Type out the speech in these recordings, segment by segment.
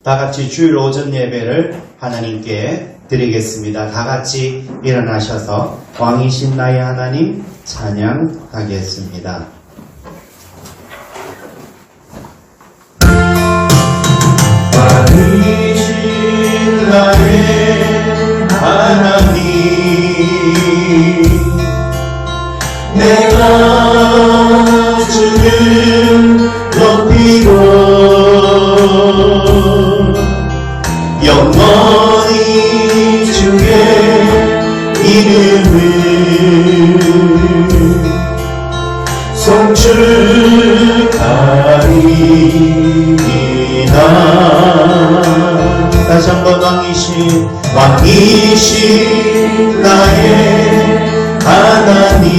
다 같이 주일 오전 예배를 하나님께 드리겠습니다. 다 같이 일어나셔서 왕이신 나의 하나님 찬양하겠습니다. 왕이신 나의 하나님 내가 주를 높이고 영원히 주의 이름을 송축하리이다. 다시 한번 왕이신 나의 하나님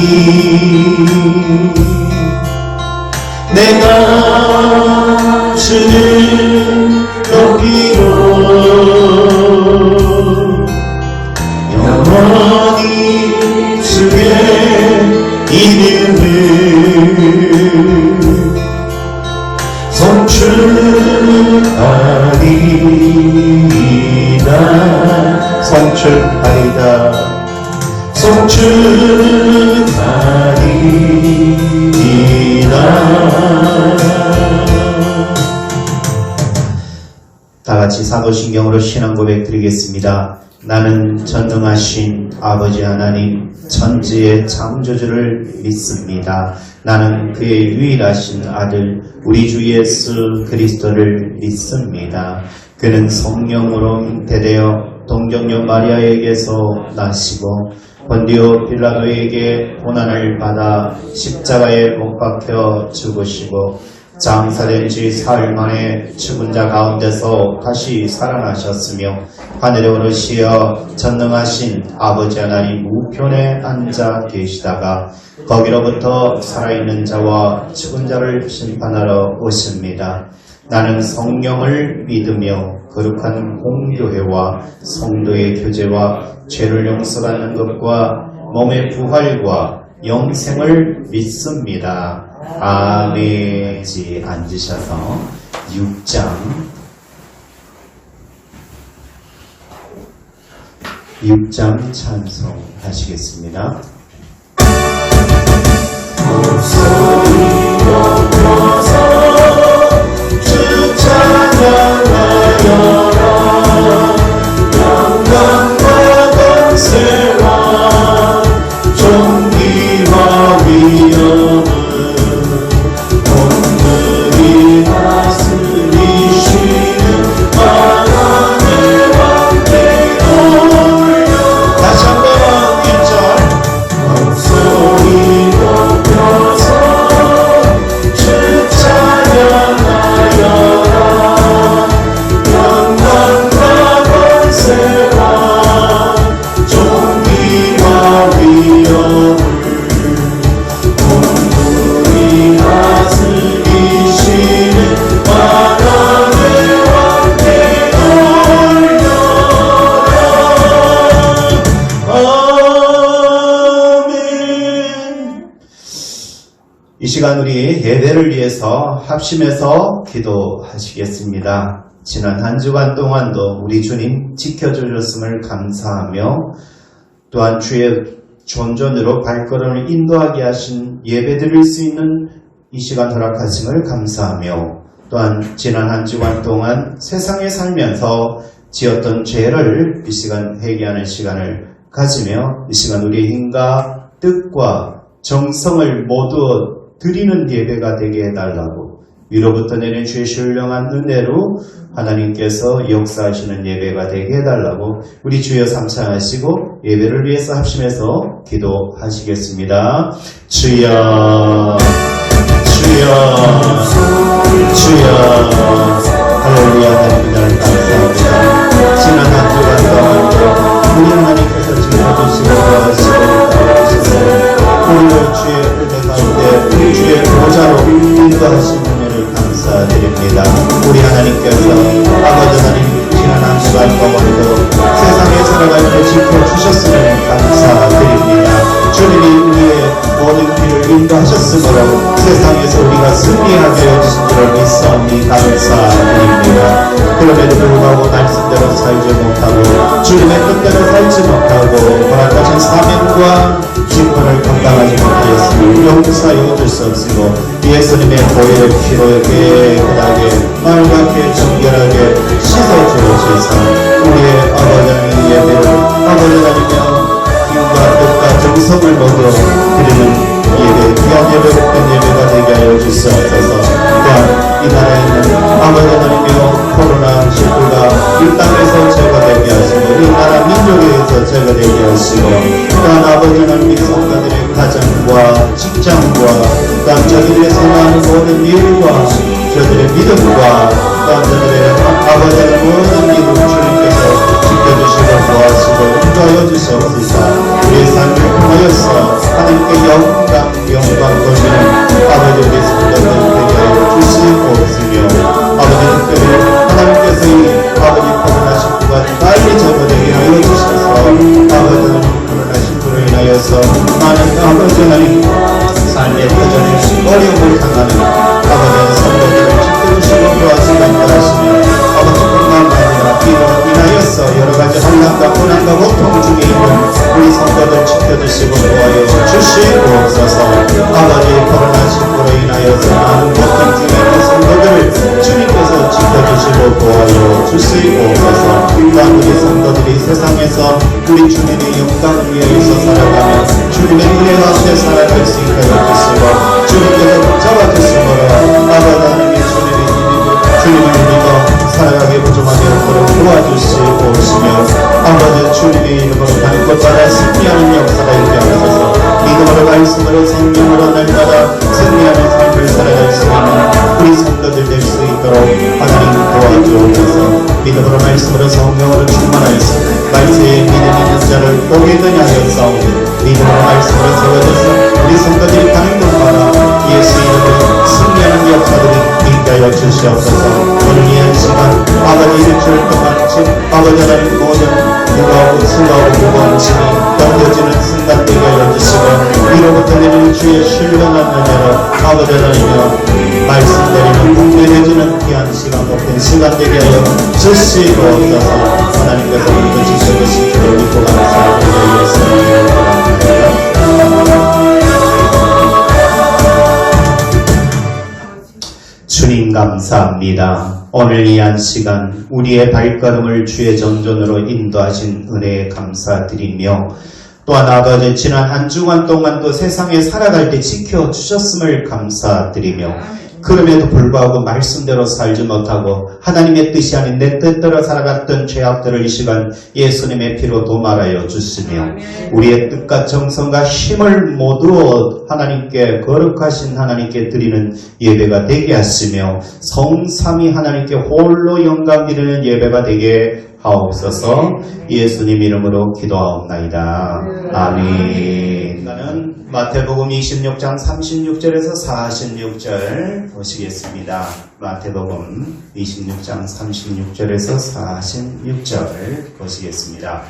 내가 주를 높이고 영원히 주의 이름을 송축하리이다. 송축하리이다. 송축하리이다. 다같이 사도신경으로 신앙 고백 드리겠습니다. 나는 전능하신 아버지 하나님 천지의 창조주를 믿습니다. 나는 그의 유일하신 아들 우리 주 예수 그리스도를 믿습니다. 그는 성령으로 대되어 동정녀 마리아에게서 나시고 본디오 빌라도에게 고난을 받아 십자가에 못 박혀 죽으시고 장사된 지 사흘 만에 죽은 자 가운데서 다시 살아나셨으며 하늘에 오르시어 전능하신 아버지 하나님 우편에 앉아 계시다가 거기로부터 살아있는 자와 죽은 자를 심판하러 오십니다. 나는 성령을 믿으며 거룩한 공교회와 성도의 교제와 죄를 용서받는 것과 몸의 부활과 영생을 믿습니다. 아멘. 앉으셔서 6장 찬송 하시겠습니다. 목소리 높여서 주 찬양하여라. 영광과 권세와 존귀와 위엄을 온전히 다스리시는 만왕의 왕께 올려. 다시 한번 1절 목소리 높여서 주 찬양하여라. 영광과 권세와 존귀와 위엄을 온전히 다스리시는 만왕의 왕께 올려라. 아멘. 이 시간 우리 예배를 위해서 합심해서 기도하시겠습니다. 지난 한 주간 동안도 우리 주님 지켜주셨음을 감사하며 또한 주의 존전으로 발걸음을 인도하게 하신 예배 드릴 수 있는 이 시간 허락하심을 감사하며 또한 지난 한 주간 동안 세상에 살면서 지었던 죄를 이 시간 회개하는 시간을 가지며 이 시간 우리의 힘과 뜻과 정성을 모두 드리는 예배가 되게 해달라고 위로부터 내린 주의 신령한 은혜로 하나님께서 역사하시는 예배가 되게 해달라고 우리 주여 삼창하시고 예배를 위해서 합심해서 기도하시겠습니다. 주여 주여 주여 할렐루야. 하나님 나를 감사합니다. 지난 한 주간 동안도 우리 하나님께서 지켜주시고 도와주시고 오늘 주의 은혜 가운데 주의 보좌로 인도하신 은혜를 감사드립니다. 우리 하나님께서 아버지 하나님 지난 한 주간 동안도 세상에 살아갈 때 지켜주셨음을 감사드립니다. 주님이 우리의 모든 길을 인도하셨으므로 세상에서 우리 우리가 승리하게 해주신 줄을 믿사오니 감사드립니다. 그럼에도 불구하고 말씀대로 살지 못하고 주님의 뜻대로 살지 못하고 허락하신 사명과 직분을 감당하지 못하였으니 용서하여 줄 수 없으고 예수님의 보혈의 피로 깨끗하게 맑게 정결하게 씻어주옵소서. 우리의 아버지 하나님 예배를 아버지 하나님이여 힘과 뜻과 정성을 모두 드리는 예배, 귀한 예배, 복된 예배가 되게 하여 주시옵소서. 또한 이 나라에 있는 아버지 하나님이여 코로나19가 이 땅에서 제거되게 하시고 이 나라 민족에서 제거되게 하시고 또한 아버지 하나님의 성가들의 가정과 직장과 또한 저들의 생활하는 모든 일과 저들의 믿음과 또한 저들의 아버지 하나님 모든 믿음 주님께서 지켜주시고 도와주시고 인도하여 주시옵소서. 우리의 삶을 통하여서 하나님께 영광 돌리는 아버지 우리 성도들 되게 하여 주시옵으며 아버지 특별히 하나님께서 이 아버지 코로나19가 빨리 제거되게 하여 주셔서 아버지는 코로나19로 인하여서 많은 아버지 하나님 삶의 터전에 어려움을 당하는 아버지 성도들을 지켜주시고 도와주시고 인도하시며 아버지뿐만 아니라 이로 인하여서 여러가지 환난과 고난과 고통 중에 있는 우리 성도들 지켜주시고 도와여 주시옵소서. 아버지 코로나19로 인하여서 많은 고통 중에 있는 성도들을 주님께서 지켜주시고 도와여 주시옵소서. 또한 우리 성도들이 세상에서 우리 주님의 영광을 위하여서 살아가며 주님의 은혜 가운데 살아갈 수 있게 해주시고 주님께서 붙잡아주시므로 아버지 하나님의 주님을 믿어 살아가게 부족하게 없도록 도와주시옵시며 아버지 주님의 이름으로 가는 곳마다 승리하는 역사가 있게 하소서. 믿음으로 말씀으로 생명으로 날마다 승리하는 삶을 살아갈 수 있는 우리 성도들 될 수 있도록 하나님 도와주옵소서. 믿음으로 말씀으로 성령으로 충만하여서 말세에 믿음 있는 자를 오게 되냐 하였사오니 믿음으로 말씀으로 세워져서 우리 성도들이 가는 곳마다 예수 이름으로 승리하는 역사들이 있게 하여 주시옵소서. 오늘 이 한 시간 아버지 일주일 동안 아버지 하나님 모든 무거우고 슬라우고 무거운 짐이 넘겨지는 순간 되게 하여 주시고 위로부터 내리는 주의 신령한 은혜로 아버지 하나님이여 말씀 내리는 분별해지는 귀한 시간 복된 시간 되게 하여 주시옵소서. 하나님께서 우리도 지켜주신 줄을 믿고 감사합니다. 예수님의 주님 감사합니다. 오늘 이 한 시간 우리의 발걸음을 주의 전전으로 인도하신 은혜에 감사드리며 또한 아버지 지난 한 주간 동안도 세상에 살아갈 때 지켜주셨음을 감사드리며 그럼에도 불구하고 말씀대로 살지 못하고 하나님의 뜻이 아닌 내 뜻대로 살아갔던 죄악들을 이 시간 예수님의 피로 도말하여 주시며 우리의 뜻과 정성과 힘을 모두 하나님께 거룩하신 하나님께 드리는 예배가 되게 하시며 성삼위 하나님께 홀로 영광 드리는 예배가 되게 하옵소서. 예수님 이름으로 기도하옵나이다. 아멘. 마태복음 26장 36절에서 46절 보시겠습니다. 마태복음 26장 36절에서 46절 보시겠습니다.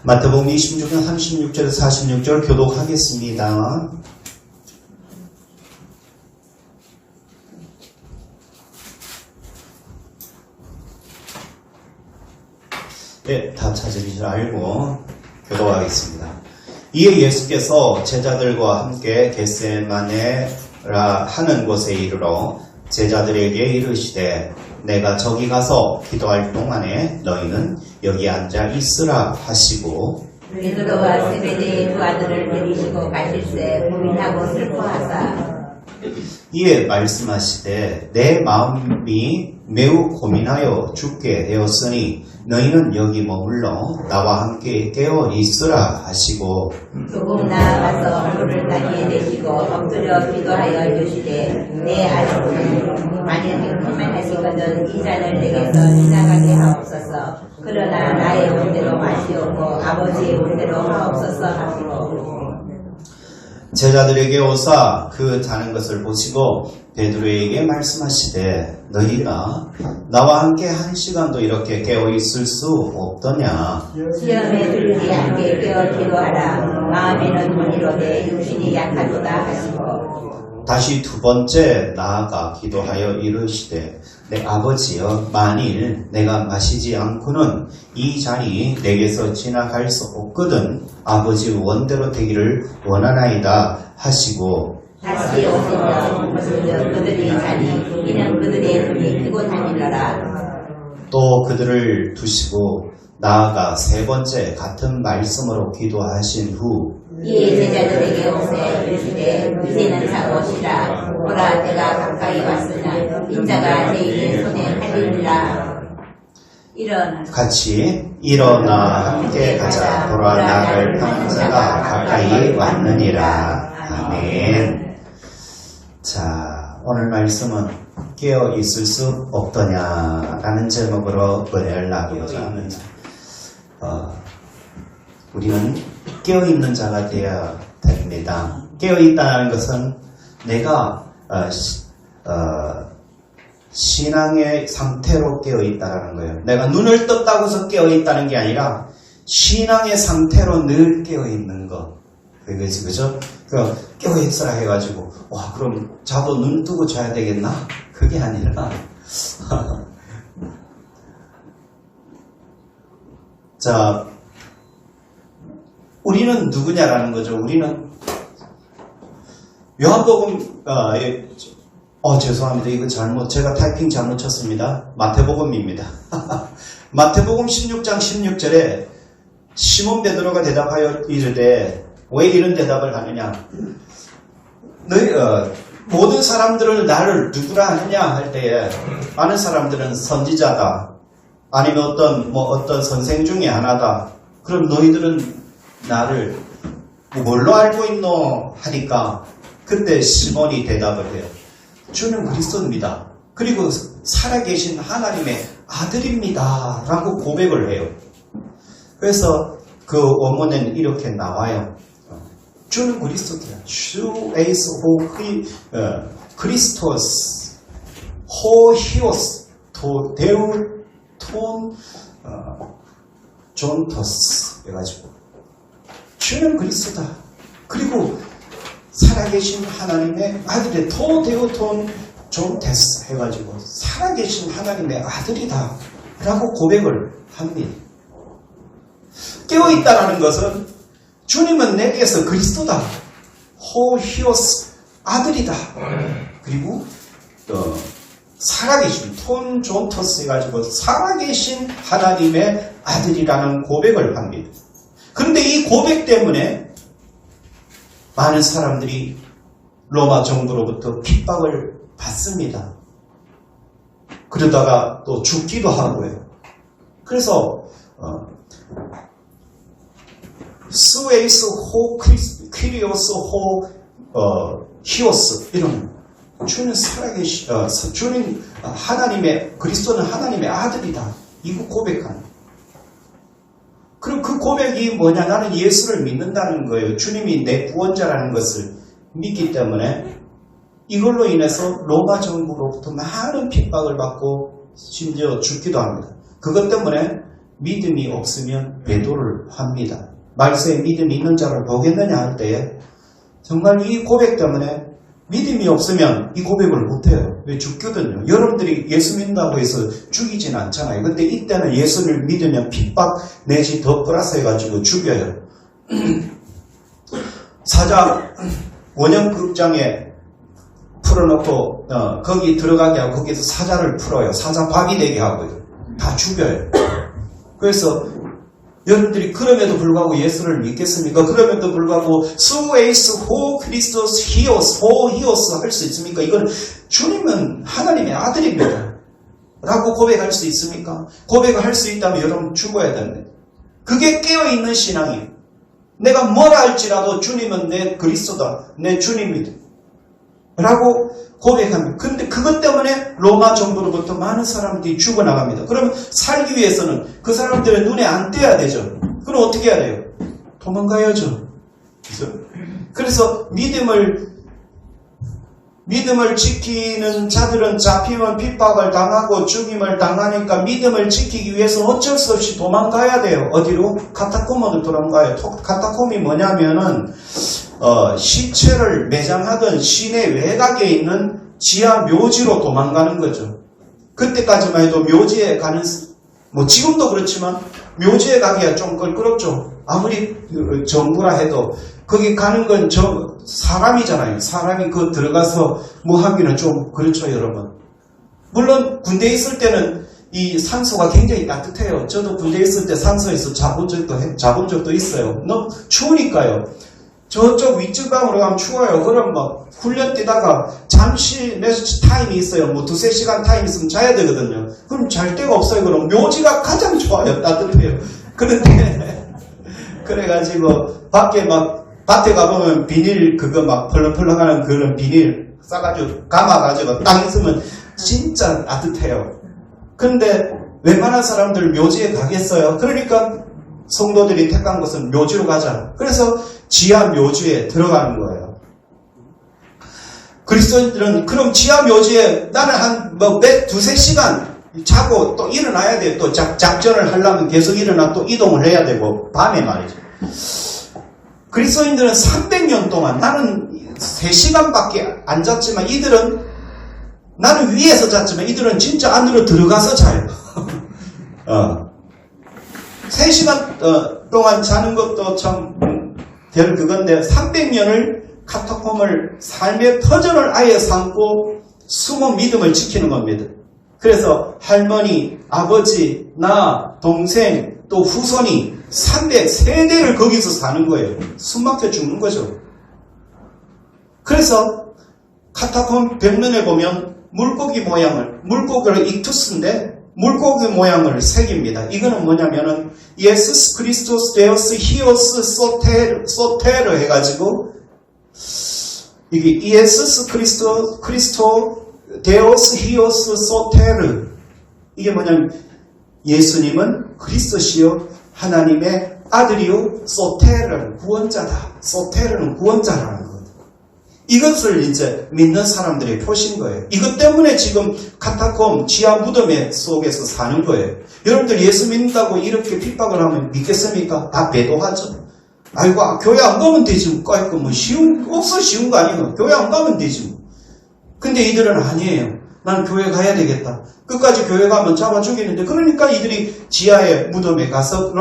마태복음 26장 36절에서 46절 교독하겠습니다. 네, 다 찾으신 줄 알고 교독하겠습니다. 이에 예수께서 제자들과 함께 겟세마네라 하는 곳에 이르러 제자들에게 이르시되 내가 저기 가서 기도할 동안에 너희는 여기 앉아 있으라 하시고 베드로와 세베대의 두 아들을 데리시고 가실새 고민하고 슬퍼하사 이에 말씀하시되 내 마음이 매우 고민하여 죽게 되었으니 너희는 여기 머물러 나와 함께 깨어 있으라 하시고 조금 나아가서 물을 따기에 대시고 엎드려 기도하여 이르시되 내 아들은 만일 행복만 하시거든 이 잔을 내게서 지나가게 하옵소서. 그러나 나의 온대로 마시옵고 아버지의 온대로 하옵소서 하시고 제자들에게 오사 그 자는 것을 보시고 베드로에게 말씀하시되 너희가 나와 함께 1시간도 이렇게 깨어 있을 수 없더냐. 시험에 들지 않게 깨어 기도하라. 마음에는 돈이로되 육신이 약하도다 하시고 다시 두 번째 나아가 기도하여 이르시되 내 아버지여 만일 내가 마시지 않고는 이 잔이 내게서 지나갈 수 없거든 아버지 원대로 되기를 원하나이다 하시고 다시 오시면 그들이 자니 이는 그들의 눈이 뜨고 다니더라. 또 그들을 두시고 나아가 세 번째 같은 말씀으로 기도하신 후 이에 제자들에게 오세 이르시되 이제는 사오시라. 보라 때가 가까이 왔으나 인자가 제 손에 팔리리라. 일어나 같이 일어나 함께 가자. 보라 나를 파는 자가 가까이 왔느니라. 아멘. 자, 오늘 말씀은 깨어 있을 수 없더냐라는 제목으로 은혜를 합니다. 우리는 깨어 있는 자가 되어야 됩니다. 깨어 있다는 것은 내가 신앙의 상태로 깨어 있다는 거예요. 내가 눈을 떴다고 해서 깨어 있다는 게 아니라 신앙의 상태로 늘 깨어 있는 것. 그거지, 그죠? 깨어 있으라 해가지고, 와, 그럼 자도 눈 뜨고 자야 되겠나? 그게 아니라, 자, 우리는 누구냐라는 거죠. 우리는 요한복음, 죄송합니다. 이거 제가 타이핑 잘못 쳤습니다. 마태복음입니다. 마태복음 16장 16절에 시몬 베드로가 대답하여 이르되 왜 이런 대답을 하느냐? 너희 모든 사람들을 나를 누구라 하느냐 할 때에 많은 사람들은 선지자다. 아니면 어떤 선생 중에 하나다. 그럼 너희들은 나를 뭘로 알고 있노? 하니까 그때 시몬이 대답을 해요. 주는 그리스도입니다. 그리고 살아계신 하나님의 아들입니다. 라고 고백을 해요. 그래서 그 원문에는 이렇게 나와요. 주는 그리스도다. 주 에이스 호 크리스토스 호 히오스 도 데울 톤 존토스 해가지고 주는 그리스도다. 그리고 살아계신 하나님의 아들의 토 데우 톤 존테스 해가지고 살아계신 하나님의 아들이다 라고 고백을 합니다. 깨어있다라는 것은 주님은 내게서 그리스도다. 호히오스 아들이다. 그리고 살아계신 톤 존토스 해가지고 살아계신 하나님의 아들이라는 고백을 합니다. 그런데 이 고백 때문에 많은 사람들이 로마 정부로부터 핍박을 받습니다. 그러다가 또 죽기도 하고요. 그래서 스웨이스 호 퀴리오스 호 히오스 이런 주는 살아계시 주는 하나님의 그리스도는 하나님의 아들이다. 이거 고백하는. 그럼 그 고백이 뭐냐? 나는 예수를 믿는다는 거예요. 주님이 내 구원자라는 것을 믿기 때문에 이걸로 인해서 로마 정부로부터 많은 핍박을 받고 심지어 죽기도 합니다. 그것 때문에 믿음이 없으면 배도를 합니다. 말세에 믿음이 있는 자를 보겠느냐 할 때에 정말 이 고백 때문에 믿음이 없으면 이 고백을 못해요. 왜 죽거든요. 여러분들이 예수 믿는다고 해서 죽이진 않잖아요. 근데 이때는 예수를 믿으면 핍박 내지 더 플러스 해가지고 죽여요. 사자 원형극장에 풀어놓고 거기 들어가게 하고 거기서 사자를 풀어요. 사자 밥이 되게 하고요. 다 죽여요. 그래서 여러분들이 그럼에도 불구하고 예수를 믿겠습니까? 그럼에도 불구하고 수에이스 호 크리스토스 히오스 호 히오스 할 수 있습니까? 이건 주님은 하나님의 아들입니다. 라고 고백할 수 있습니까? 고백을 할 수 있다면 여러분 죽어야 됩니다. 그게 깨어있는 신앙이에요. 내가 뭐라 할지라도 주님은 내 그리스도다. 내 주님이다. 라고 고백합니다. 근데 그것 때문에 로마 정부로부터 많은 사람들이 죽어나갑니다. 그러면 살기 위해서는 그 사람들의 눈에 안 띄어야 되죠. 그럼 어떻게 해야 돼요? 도망가야죠. 그래서 믿음을 지키는 자들은 잡히면 핍박을 당하고 죽임을 당하니까 믿음을 지키기 위해서는 어쩔 수 없이 도망가야 돼요. 어디로? 카타콤으로 도망가요. 카타콤이 뭐냐면은 시체를 매장하던 시내 외곽에 있는 지하 묘지로 도망가는 거죠. 그때까지만 해도 묘지에 가는, 뭐 지금도 그렇지만 묘지에 가기가 좀 껄끄럽죠. 아무리 정부라 해도 거기 가는 건 사람이잖아요. 사람이 그 들어가서 뭐 하기는 좀 그렇죠, 여러분. 물론 군대에 있을 때는 이 산소가 굉장히 따뜻해요. 저도 군대에 있을 때 산소에서 자본 적도 있어요. 너무 추우니까요. 저쪽 윗지방으로 가면 추워요. 그럼 막 훈련 뛰다가 잠시 몇 타임이 있어요. 뭐 2-3시간 타임 있으면 자야 되거든요. 그럼 잘 데가 없어요. 그럼 묘지가 가장 좋아요. 따뜻해요. 그런데 그래가지고 밭에 가보면 비닐 그거 막 펄렁펄렁하는 그런 비닐 싸가지고 감아가지고 딱 있으면 진짜 따뜻해요. 근데 웬만한 사람들 묘지에 가겠어요. 그러니까 성도들이 택한 것은 묘지로 가자. 그래서 지하 묘지에 들어가는 거예요. 그리스도인들은 그럼 지하 묘지에 나는 한 2-3시간 자고 또 일어나야 돼요. 또 작전을 하려면 계속 일어나 또 이동을 해야 되고 밤에 말이죠. 그리스도인들은 300년 동안 나는 3시간밖에 안 잤지만 이들은 나는 위에서 잤지만 이들은 진짜 안으로 들어가서 자요. 3시간 동안 자는 것도 참 별 그건데 300년을 카타콤을 삶의 터전을 아예 삼고 숨은 믿음을 지키는 겁니다. 그래서 할머니, 아버지, 나, 동생, 또 후손이 300세대를 거기서 사는 거예요. 숨막혀 죽는 거죠. 그래서 카타콤 벽면에 보면 물고기를 익투스인데 물고기 모양을 새깁니다. 이거는 뭐냐면은 예수스 크리스토스 데오스 히오스 소테르 해가지고 이게 예수스 크리스토 데오스 히오스 소테르 이게 뭐냐면 예수님은 그리스도시요 하나님의 아들이요 소테르는 구원자다. 소테르는 구원자라는 거예요. 이것을 이제 믿는 사람들의 표시인 거예요. 이것 때문에 지금 카타콤 지하 무덤 속에서 사는 거예요. 여러분들 예수 믿는다고 이렇게 핍박을 하면 믿겠습니까? 다 배도하죠. 아이고 교회 안 가면 되지. 뭐 쉬운 거 아니에요. 교회 안 가면 되지. 근데 이들은 아니에요. 난 교회 가야 되겠다. 끝까지 교회 가면 잡아 죽이는데 그러니까 이들이 지하의 무덤에 가서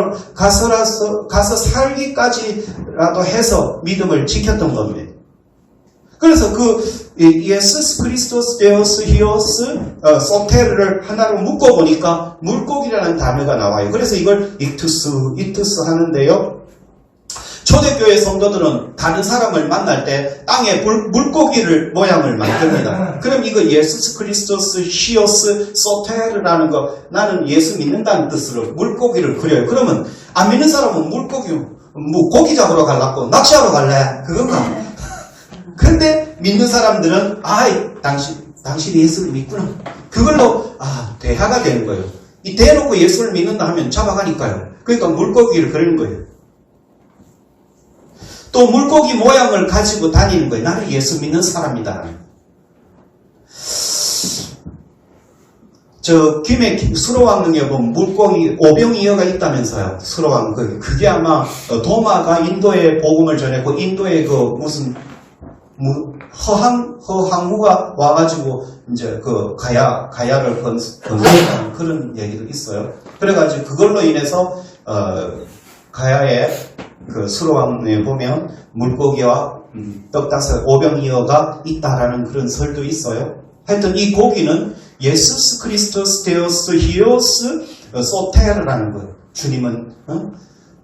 살기까지라도 해서 믿음을 지켰던 겁니다. 그래서 예수스 크리스토스 데오스 히오스 소테르를 하나로 묶어보니까 물고기라는 단어가 나와요. 그래서 이걸 익투스 하는데요. 초대교회 성도들은 다른 사람을 만날 때 땅에 물고기를 모양을 만듭니다. 그럼 이거 예수스 크리스토스 히오스 소테르라는 거 나는 예수 믿는다는 뜻으로 물고기를 그려요. 그러면 안 믿는 사람은 물고기 뭐 고기 잡으러 가려고 낚시하러 갈래? 그건가? 근데 믿는 사람들은 당신이 예수를 믿구나. 그걸로 대화가 되는 거예요. 이 대놓고 예수를 믿는다 하면 잡아가니까요. 그러니까 물고기를 그리는 거예요. 또 물고기 모양을 가지고 다니는 거예요. 나는 예수 믿는 사람이다. 저 김해 수로왕릉에 보면 물고기 오병이어가 있다면서요. 수로왕 그게 아마 도마가 인도에 복음을 전했고 인도에 무슨 허항무가 와가지고 이제 가야를 건설한 그런 얘기도 있어요. 그래가지고 그걸로 인해서 가야의 수로왕에 보면 물고기와 떡다섯 오병이어가 있다라는 그런 설도 있어요. 하여튼 이 고기는 예수스 크리스토스 데오스 히오스 소테르라는 거예요. 주님은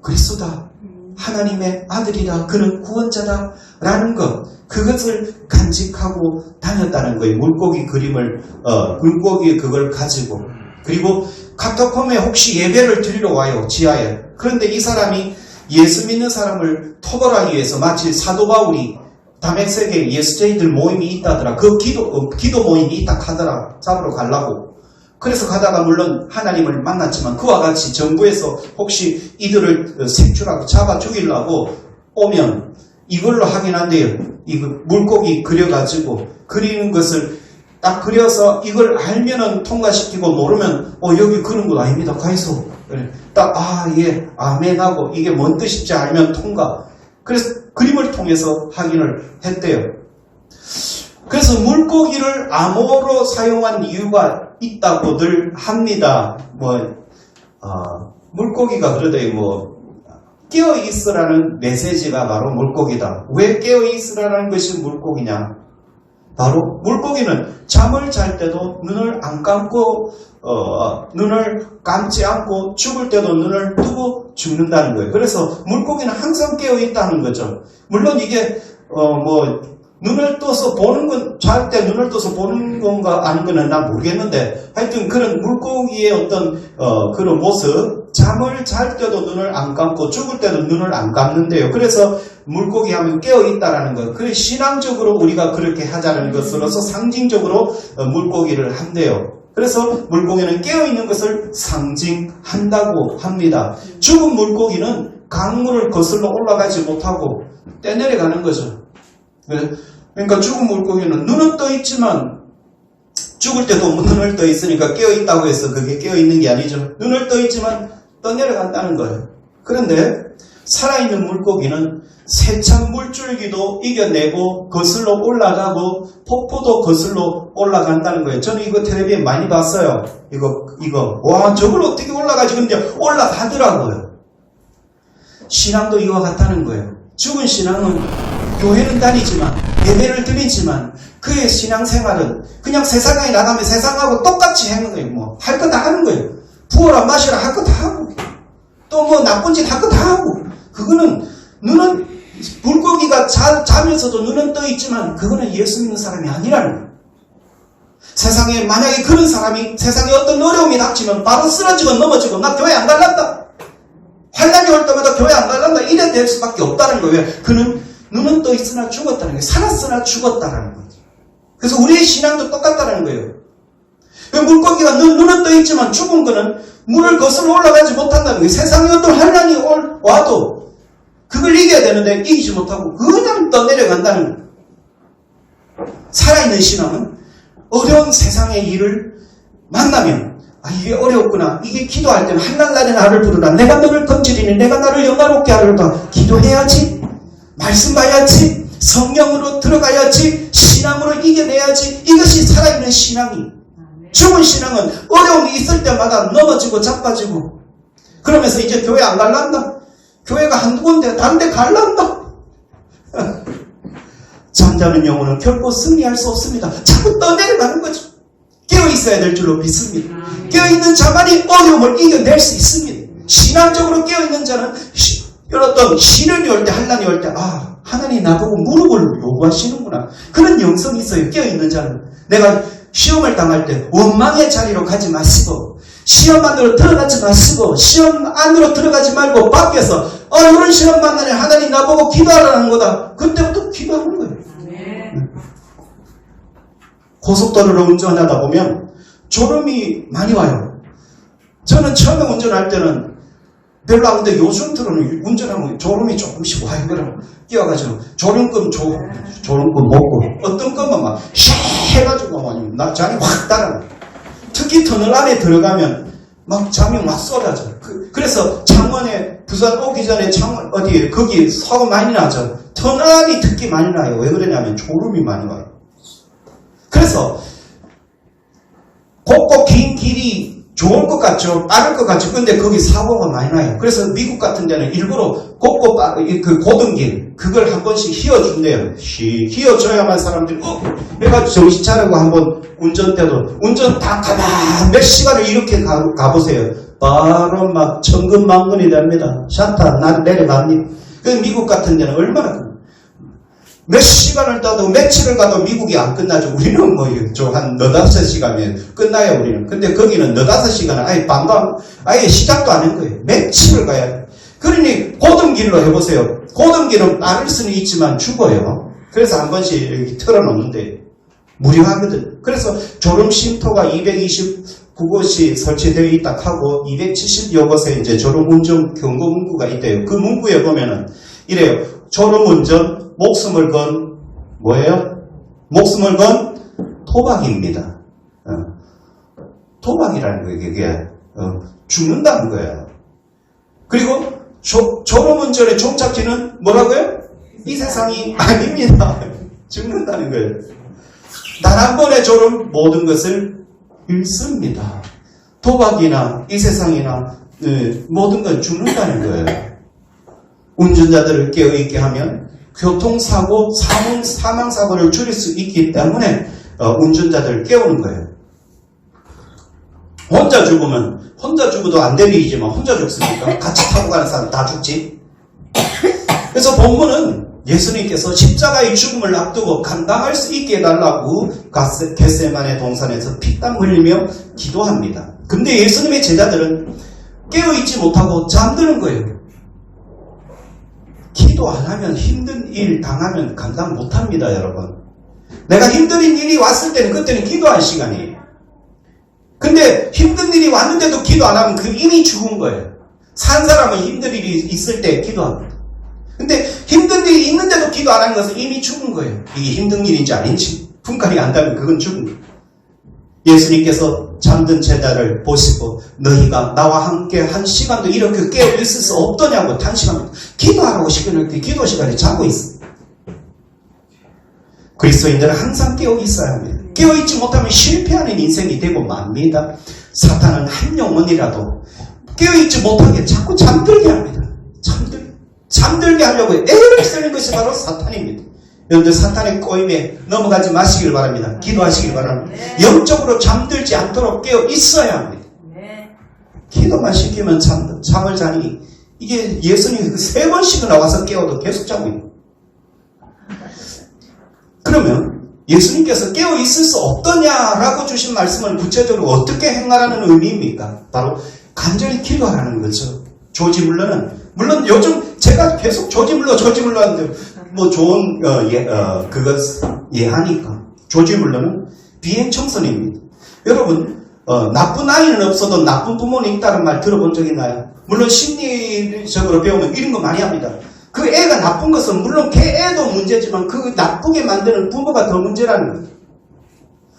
그리스도다. 하나님의 아들이다. 그는 구원자다. 라는 것. 그것을 간직하고 다녔다는 거예요. 물고기 그걸 가지고. 그리고 카타콤에 혹시 예배를 드리러 와요. 지하에. 그런데 이 사람이 예수 믿는 사람을 토벌하기 위해서 마치 사도 바울이 다메섹에 예수제이들 모임이 있다더라. 그 기도 모임이 있다 하더라. 잡으러 가려고. 그래서 가다가 물론 하나님을 만났지만 그와 같이 정부에서 혹시 이들을 색출하고 잡아 죽이려고 오면 이걸로 하긴 한데요. 이거 물고기 그려가지고 그리는 것을 딱 그려서 이걸 알면은 통과시키고 모르면 여기 그런 거 아닙니다. 가이소. 딱 예 아멘하고 이게 뭔 뜻인지 알면 통과. 그래서 그림을 통해서 확인을 했대요. 그래서 물고기를 암호로 사용한 이유가 있다고들 합니다. 물고기가 그러대요. 깨어있으라는 메시지가 바로 물고기다. 왜 깨어있으라는 것이 물고기냐? 바로 물고기는 잠을 잘 때도 눈을 안 감고 눈을 감지 않고 죽을 때도 눈을 뜨고 죽는다는 거예요. 그래서 물고기는 항상 깨어 있다는 거죠. 물론 이게 눈을 떠서 보는 건 잘 때 눈을 떠서 보는 건가 아닌 거는 난 모르겠는데 하여튼 그런 물고기의 어떤 그런 모습 잠을 잘 때도 눈을 안 감고 죽을 때도 눈을 안 감는데요. 그래서 물고기 하면 깨어 있다라는 것. 그래 신앙적으로 우리가 그렇게 하자는 것으로서 상징적으로 물고기를 한대요. 그래서 물고기는 깨어 있는 것을 상징한다고 합니다. 죽은 물고기는 강물을 거슬러 올라가지 못하고 떼내려가는 거죠. 그러니까 죽은 물고기는 눈은 떠 있지만 죽을 때도 눈을 떠 있으니까 깨어 있다고 해서 그게 깨어 있는 게 아니죠. 눈을 떠 있지만 떠내려간다는 거예요. 그런데 살아있는 물고기는 세찬 물줄기도 이겨내고 거슬러 올라가고 폭포도 거슬러 올라간다는 거예요. 저는 이거 텔레비에 많이 봤어요. 이거 와 저걸 어떻게 올라가지? 근데 올라가더라고요. 신앙도 이와 같다는 거예요. 죽은 신앙은 교회는 다니지만 예배를 드리지만 그의 신앙생활은 그냥 세상에 나가면 세상하고 똑같이 하는 거예요. 할 거 다 하는 거예요. 부어라 마시라 할 거 다 하고 또 나쁜 짓 할 거 다 하고 그거는 눈은 물고기가 자면서도 눈은 떠 있지만 그거는 예수 믿는 사람이 아니라는 거예요. 세상에 만약에 그런 사람이 세상에 어떤 어려움이 닥치면 바로 쓰러지고 넘어지고 나 교회 안 갈란다. 환난이 올 때마다 교회 안 갈란다. 이래 될 수밖에 없다는 거예요. 왜? 그는 눈은 떠 있으나 죽었다는 거예요. 살았으나 죽었다는 거죠. 그래서 우리의 신앙도 똑같다는 거예요. 물고기가 눈은 떠 있지만 죽은 거는 물을 거슬러 올라가지 못한다는 거예요. 세상에 어떤 환난이 와도 그걸 이겨야 되는데 이기지 못하고 그냥 떠내려간다는 거예요. 살아있는 신앙은 어려운 세상의 일을 만나면 이게 어렵구나. 이게 기도할 때는 한날날에 나를 부르라. 내가 너를 건지리니 내가 나를 영화롭게 하리로다. 기도해야지. 말씀 봐야지. 성령으로 들어가야지. 신앙으로 이겨내야지. 이것이 살아있는 신앙이. 죽은 신앙은 어려움이 있을 때마다 넘어지고 자빠지고 그러면서 이제 교회 안 갈란다. 교회가 한두 군데 다른 데 갈란다. 잠자는 영혼은 결코 승리할 수 없습니다. 자꾸 떠내려가는 거죠. 깨어있어야 될 줄로 믿습니다. 깨어있는 자만이 어려움을 이겨낼 수 있습니다. 신앙적으로 깨어있는 자는 어떤 시련이 올 때 환난이 올 때 하나님 나보고 무릎을 요구하시는구나. 그런 영성이 있어요. 깨어있는 자는. 내가 시험을 당할 때 원망의 자리로 가지 마시고 시험 안으로 들어가지 마시고 시험 안으로 들어가지 말고 밖에서 이런 시험 만나네 하나님 나보고 기도하라는 거다. 그때부터 기도하는 거예요. 고속도로를 운전하다 보면 졸음이 많이 와요. 저는 처음에 운전할 때는 별로 안 근데 요즘 들어는 운전하면 졸음이 조금씩 와요. 그럼 끼어가지고 졸음금 먹고 어떤 것만 막 해가지고 나 잠이 확 달아. 특히 터널 안에 들어가면 막 잠이 막 쏟아져. 그래서 창원에 부산 오기 전에 창원 거기 사고 많이 나죠. 터널이 특히 많이 나요. 왜 그러냐면 졸음이 많이 와요. 그래서 곱고 긴 길이 좋을 것 같죠. 빠를 것 같죠. 근데 거기 사고가 많이 나요. 그래서 미국 같은 데는 일부러 곱고 그 고등길 그걸 한 번씩 휘어준대요. 휘어줘야만 사람들이 해가지고 정신 차리고 한번 운전 다 가만 몇 시간을 이렇게 가보세요. 바로 막 천근만근이 됩니다. 샤타 난 내려갑니다. 그 미국 같은 데는 얼마나 몇 시간을 따도 며칠을 가도 미국이 안 끝나죠. 우리는 한 4-5시간이면 끝나요, 우리는. 근데 거기는 4-5시간은 아예 시작도 안 한 거예요. 며칠을 가야 돼요. 그러니 고등길로 해보세요. 고등길은 빠를 수는 있지만 죽어요. 그래서 한 번씩 이렇게 털어놓는데 무료하거든. 그래서 졸음 쉼터가 229곳이 설치되어 있다 하고 270여 곳에 이제 졸음 운전 경고 문구가 있대요. 그 문구에 보면은 이래요. 졸음 운전 목숨을 건 뭐예요? 목숨을 건 도박입니다. 도박이라는 거예요. 이게 죽는다는 거예요. 그리고 졸음 운전의 종착지는 뭐라고요? 이 세상이 아닙니다. 죽는다는 거예요. 단 한 번의 졸음 모든 것을 잃습니다. 도박이나 이 세상이나 모든 건 죽는다는 거예요. 운전자들을 깨어있게 하면 교통사고, 사망사고를 줄일 수 있기 때문에 운전자들을 깨우는 거예요. 혼자 죽으면 혼자 죽어도 안 될 일이지만 혼자 죽습니까? 같이 타고 가는 사람 다 죽지. 그래서 본문은 예수님께서 십자가의 죽음을 앞두고 감당할 수 있게 해달라고 겟세마네 동산에서 피땀 흘리며 기도합니다. 근데 예수님의 제자들은 깨어있지 못하고 잠드는 거예요. 기도 안 하면 힘든 일 당하면 감당 못합니다, 여러분. 내가 힘든 일이 왔을 때는 그때는 기도할 시간이에요. 근데 힘든 일이 왔는데도 기도 안 하면 그 이미 죽은 거예요. 산 사람은 힘든 일이 있을 때 기도합니다. 근데 힘든 일이 있는데도 기도 안 하는 것은 이미 죽은 거예요. 이게 힘든 일인지 아닌지 분간이 안 되면 그건 죽은 거예요. 예수님께서 잠든 제자를 보시고 너희가 나와 함께 한 시간도 이렇게 깨어 있을 수 없더냐고 탄식합니다. 기도하라고 시간을 때 기도 시간에 자고 있습니다. 그리스도인들은 항상 깨어 있어야 합니다. 깨어 있지 못하면 실패하는 인생이 되고 맙니다. 사탄은 한 영혼이라도 깨어 있지 못하게 자꾸 잠들게 합니다. 잠들게 하려고 애를 쓰는 것이 바로 사탄입니다. 여러분들 사탄의 꼬임에 넘어가지 마시길 바랍니다. 기도하시길 바랍니다. 영적으로 잠들지 않도록 깨어 있어야 합니다. 기도만 시키면 잠을 자니 이게 예수님이 3번씩은 나와서 깨워도 계속 자고 있는 거예요. 그러면 예수님께서 깨어 있을 수 없더냐라고 주신 말씀을 구체적으로 어떻게 행하라는 의미입니까? 바로 간절히 기도하라는 거죠. 조지 물러는 물론 요즘 제가 계속 조지 물러 하는데 뭐 좋은 그것 예하니까 조지 물러는 비행 청소년입니다. 여러분 나쁜 아이는 없어도 나쁜 부모는 있다는 말 들어본 적 있나요? 물론 심리적으로 배우면 이런 거 많이 합니다. 그 애가 나쁜 것은 물론 걔 애도 문제지만 그 나쁘게 만드는 부모가 더 문제라는 거예요.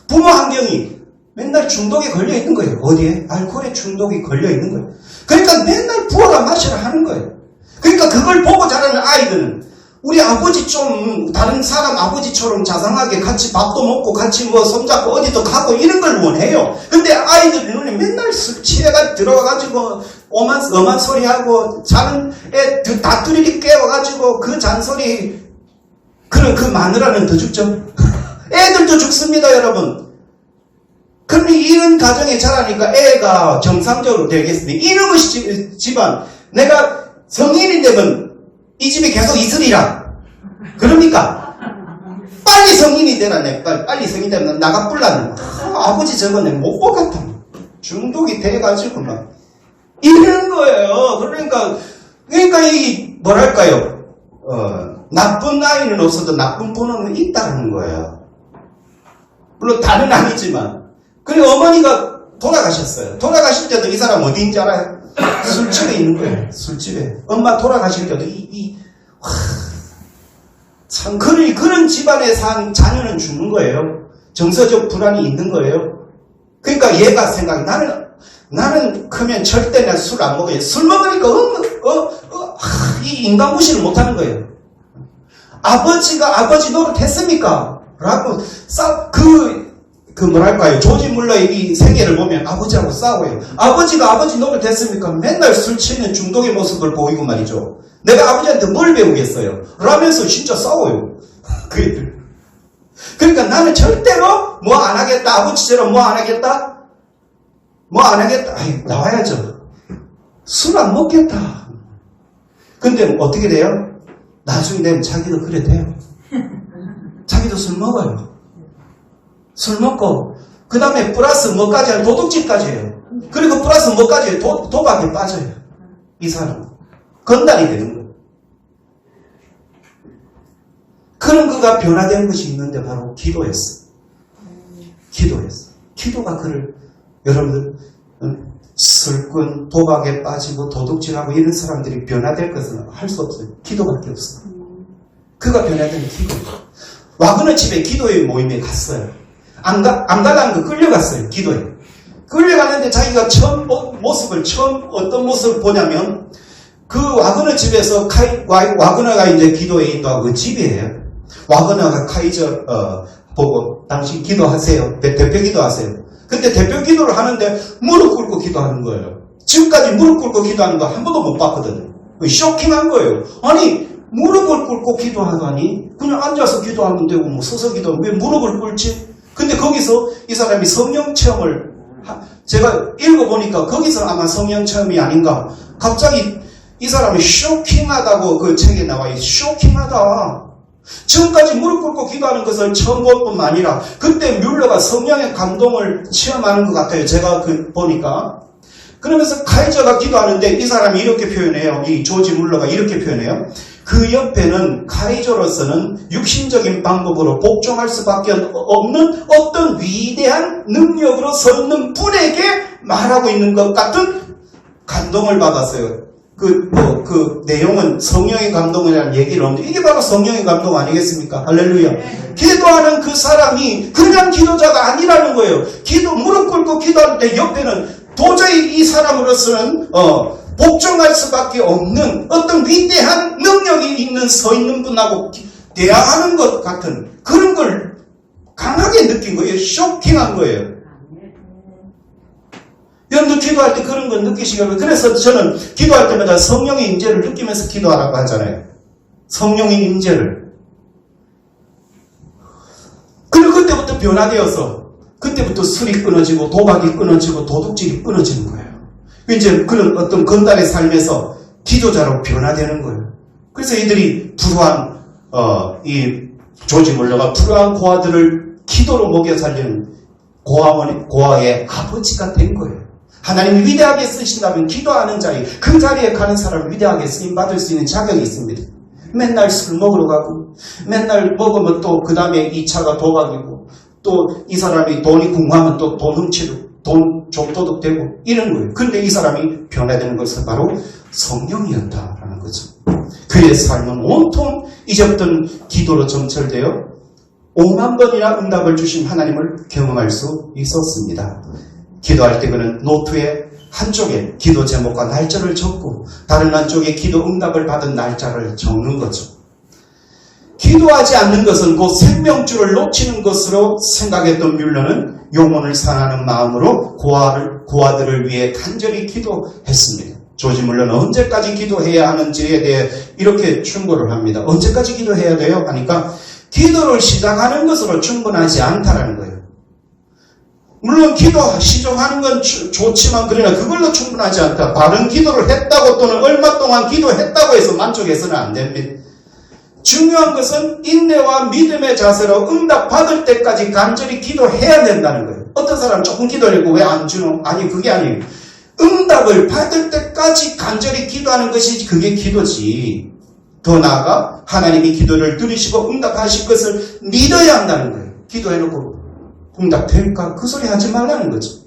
부모 환경이 맨날 중독에 걸려 있는 거예요. 어디에? 알코올에 중독이 걸려 있는 거예요. 그러니까 맨날 부어라 마셔라 하는 거예요. 그러니까 그걸 보고 자라는 아이들은 우리 아버지 좀 다른 사람 아버지처럼 자상하게 같이 밥도 먹고 같이 뭐 손잡고 어디도 가고 이런 걸 원해요. 근데 아이들 눈에 맨날 술 취해가 들어와가지고 엄한 소리하고 자는 애 다 뚜리리 깨워가지고 그 잔소리 그 마누라는 더 죽죠. 애들도 죽습니다, 여러분. 그런데 이런 가정에 자라니까 애가 정상적으로 되겠습니다. 이놈의 집안 내가 성인이 되면 이 집에 계속 있으리라. 그러니까 빨리 성인이 되라. 빨리 성인이 되면 나가 뿔라는 아버지 저거 내 못 보겠다. 중독이 돼가지고 막 이러는 거예요. 그러니까 이 뭐랄까요? 나쁜 아이는 없어도 나쁜 부모는 있다는 거예요. 물론 다는 아니지만. 그리고 어머니가 돌아가셨어요. 돌아가실 때도 이 사람 어디인지 알아요? 술집에 있는 거예요. 술집에. 엄마 돌아가실 때도 참 그런 집안에 산 자녀는 죽는 거예요. 정서적 불안이 있는 거예요. 그러니까 얘가 생각이 나는 크면 절대 난 술 안 먹어요. 술 먹으니까 이 인간 무시를 못하는 거예요. 아버지가 아버지 노릇했습니까? 라고 뭐랄까요. 조지 물러의 이 세계를 보면 아버지하고 싸워요. 아버지가 아버지 노릇했습니까? 맨날 술 취는 중독의 모습을 보이고 말이죠. 내가 아버지한테 뭘 배우겠어요? 라면서 진짜 싸워요. 그 애들. 그러니까 나는 절대로 뭐 안 하겠다. 아버지처럼 뭐 안 하겠다. 아이, 나와야죠. 술 안 먹겠다. 근데 어떻게 돼요? 나중에 되면 자기도 그래 돼요. 자기도 술 먹어요. 술 먹고 그 다음에 플러스 뭐까지 해요? 도둑질까지 해요. 그리고 플러스 뭐까지 해요? 도박에 빠져요. 이 사람 건달이 되는 거예요. 그런 그가 변화된 것이 있는데 바로 기도였어. 기도였어. 기도가 그를, 여러분들, 술꾼, 도박에 빠지고 도둑질하고 이런 사람들이 변화될 것은 할 수 없어요. 기도밖에 없어. 그가 변화된 기도. 와그너 집에 기도의 모임에 갔어요. 안 가다는 거 끌려갔어요. 기도에. 끌려갔는데 자기가 처음 어떤 모습을 보냐면 그 와그너 집에서 와그너가 이제 기도에 인도하고 그 집이에요. 와그너가 카이저 보고 당신 기도하세요. 대표 기도하세요. 근데 대표 기도를 하는데 무릎 꿇고 기도하는 거예요. 지금까지 무릎 꿇고 기도하는 거 한 번도 못 봤거든요. 쇼킹한 거예요. 아니 무릎을 꿇고 기도하다니 그냥 앉아서 기도하면 되고 뭐 서서 기도하면 왜 무릎을 꿇지? 근데 거기서 이 사람이 성령 체험을 제가 읽어보니까 거기서 아마 성령 체험이 아닌가. 갑자기 이 사람이 쇼킹하다고 그 책에 나와요. 쇼킹하다. 지금까지 무릎 꿇고 기도하는 것을 처음 볼 뿐만 아니라 그때 뮬러가 성령의 감동을 체험하는 것 같아요. 제가 보니까. 그러면서 카이저가 기도하는데 이 사람이 이렇게 표현해요. 이 조지 뮬러가 이렇게 표현해요. 그 옆에는 카이저로서는 육신적인 방법으로 복종할 수밖에 없는 어떤 위대한 능력으로 서 있는 분에게 말하고 있는 것 같은 감동을 받았어요. 그 내용은 성령의 감동이라는 얘기를 하는데 이게 바로 성령의 감동 아니겠습니까? 할렐루야. 기도하는 그 사람이 그냥 기도자가 아니라는 거예요. 무릎 꿇고 기도하는데 옆에는 도저히 이 사람으로서는 복종할 수밖에 없는 어떤 위대한 능력이 서 있는 분하고 대화하는 것 같은 그런 걸 강하게 느낀 거예요. 쇼킹한 거예요. 여러분들 기도할 때 그런 걸 느끼시고요. 그래서 저는 기도할 때마다 성령의 임재를 느끼면서 기도하라고 하잖아요. 성령의 임재를. 그리고 그때부터 변화되어서 그때부터 술이 끊어지고 도박이 끊어지고 도둑질이 끊어지는 거예요. 이제 그런 어떤 건달의 삶에서 기도자로 변화되는 거예요. 그래서 이들이 불우한 이 조지 물러가 불우한 고아들을 기도로 먹여 살리는 고아의 아버지가 된 거예요. 하나님이 위대하게 쓰신다면 기도하는 자리, 그 자리에 가는 사람을 위대하게 쓰임받을 수 있는 자격이 있습니다. 맨날 술 먹으러 가고 맨날 먹으면 또 그 다음에 2차가 도박이고 또 이 사람이 돈이 궁금하면 또 돈 훔치고 돈 족도둑 되고 이런 거예요. 그런데 이 사람이 변화되는 것은 바로 성령이었다라는 거죠. 그의 삶은 온통 잊었던 기도로 점철되어 5만 번이나 응답을 주신 하나님을 경험할 수 있었습니다. 기도할 때 그는 노트에 한쪽에 기도 제목과 날짜를 적고 다른 한쪽에 기도 응답을 받은 날짜를 적는 거죠. 기도하지 않는 것은 곧 생명줄을 놓치는 것으로 생각했던 뮬러는 영혼을 사랑하는 마음으로 고아들을 위해 간절히 기도했습니다. 조지 뮬러는 언제까지 기도해야 하는지에 대해 이렇게 충고를 합니다. 언제까지 기도해야 돼요? 하니까 기도를 시작하는 것으로 충분하지 않다라는 거예요. 물론 기도 시작하는 건 좋지만 그러나 그걸로 충분하지 않다. 바른 기도를 했다고 또는 얼마 동안 기도했다고 해서 만족해서는 안 됩니다. 중요한 것은 인내와 믿음의 자세로 응답받을 때까지 간절히 기도해야 된다는 거예요. 어떤 사람 조금 기도하려고 왜 안 주노? 아니 그게 아니에요. 응답을 받을 때까지 간절히 기도하는 것이 그게 기도지. 더 나아가 하나님이 기도를 들으시고 응답하실 것을 믿어야 한다는 거예요. 기도해놓고 응답될까? 그 소리 하지 말라는 거죠.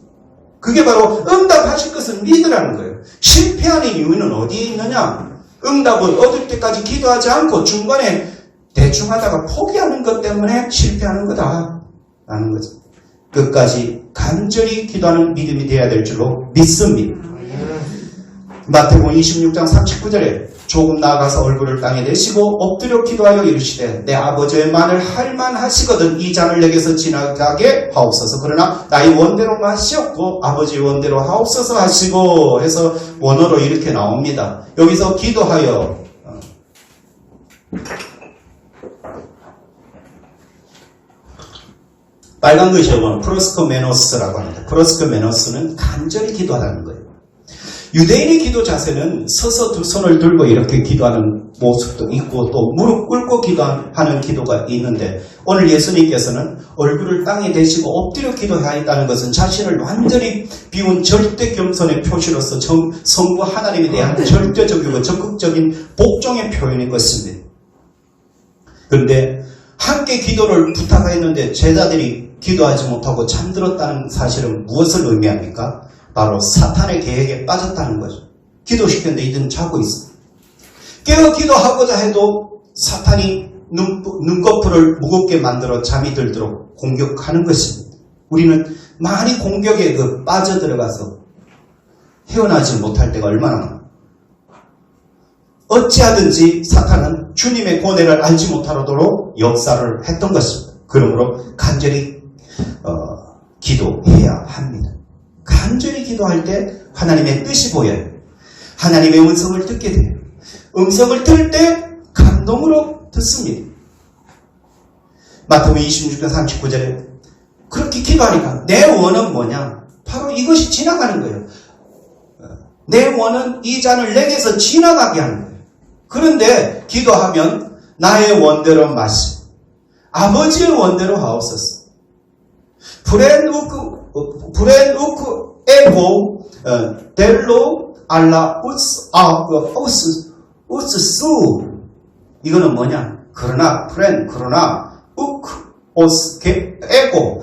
그게 바로 응답하실 것을 믿으라는 거예요. 실패하는 이유는 어디에 있느냐? 응답을 얻을 때까지 기도하지 않고 중간에 대충 하다가 포기하는 것 때문에 실패하는 거다라는 거죠. 끝까지 간절히 기도하는 믿음이 되어야 될 줄로 믿습니다. 마태복음 26장 39절에 조금 나아가서 얼굴을 땅에 대시고 엎드려 기도하여 이르시되 내 아버지의 만을 할만하시거든 이 잔을 내게서 지나가게 하옵소서. 그러나 나의 원대로 마시옵고 아버지의 원대로 하옵소서 하시고 해서 원어로 이렇게 나옵니다. 여기서 기도하여 빨간 글씨 요건 프로스코메노스라고 합니다. 프로스코메노스는 간절히 기도하라는 거예요. 유대인의 기도 자세는 서서 두 손을 들고 이렇게 기도하는 모습도 있고 또 무릎 꿇고 기도하는 기도가 있는데 오늘 예수님께서는 얼굴을 땅에 대시고 엎드려 기도하였다는 것은 자신을 완전히 비운 절대 겸손의 표시로서 성부 하나님에 대한 절대적이고 적극적인 복종의 표현인 것입니다. 그런데 함께 기도를 부탁했는데 제자들이 기도하지 못하고 잠들었다는 사실은 무엇을 의미합니까? 바로 사탄의 계획에 빠졌다는 거죠. 기도시켰는데 이들은 자고 있어. 깨어 기도하고자 해도 사탄이 눈꺼풀을 무겁게 만들어 잠이 들도록 공격하는 것입니다. 우리는 많이 공격에 빠져들어가서 헤어나지 못할 때가 얼마나 많아요. 어찌하든지 사탄은 주님의 고뇌를 알지 못하도록 역사를 했던 것입니다. 그러므로 간절히 기도해야 합니다. 간절히 기도할 때 하나님의 뜻이 보여요. 하나님의 음성을 듣게 돼요. 음성을 들을 때 감동으로 듣습니다. 마태복음 26장 39절에 그렇게 기도하니까 내 원은 뭐냐? 바로 이것이 지나가는 거예요. 내 원은 이 잔을 내게서 지나가게 하는 거예요. 그런데 기도하면 나의 원대로 마시고 아버지의 원대로 하옵소서. 브렌 우크 에고 델로 알라 우스 수 이거는 뭐냐? 그러나 우크 오스 에고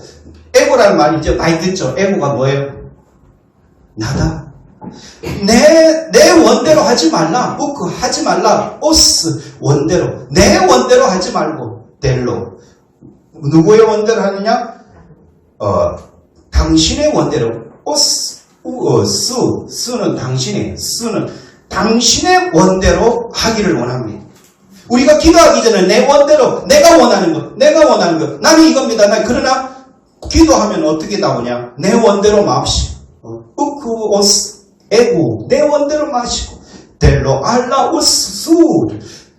에고라는 말이 이제 많이 듣죠. 에고가 뭐예요? 나다. 내 원대로 하지 말라. 우크 하지 말라. 오스 원대로 내 원대로 하지 말고 델로 누구의 원대로 하느냐? 당신의 원대로 수는 당신의 수는 당신의 원대로 하기를 원합니다. 우리가 기도하기 전에 내 원대로 내가 원하는 것 나는 이겁니다. 그러나 기도하면 어떻게 나오냐? 내 원대로 마시고 우크오스 에고 내 원대로 마시고 델로 알라 우스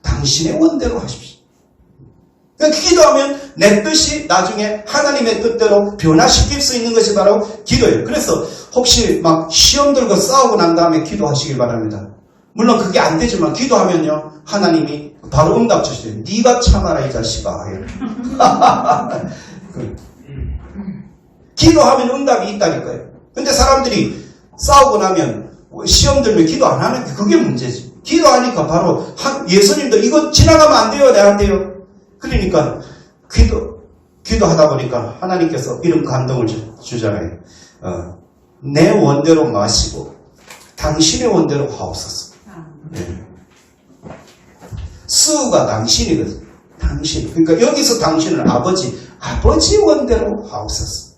당신의 원대로 하십시오. 그러니까 기도하면 내 뜻이 나중에 하나님의 뜻대로 변화시킬 수 있는 것이 바로 기도예요. 그래서 혹시 막 시험 들고 싸우고 난 다음에 기도하시길 바랍니다. 물론 그게 안 되지만 기도하면요 하나님이 바로 응답 주시죠. 네가 참아라 이 자식아. 기도하면 응답이 있다니까요. 근데 사람들이 싸우고 나면 시험 들면 기도 안 하는 게 그게 문제지. 기도하니까 바로 예수님도 이거 지나가면 안 돼요 내한테요. 그러니까 기도하다 보니까 하나님께서 이런 감동을 주잖아요. 내 원대로 마시고 당신의 원대로 하옵소서. 수가 당신이거든. 당신. 그러니까 여기서 당신은 아버지 원대로 하옵소서.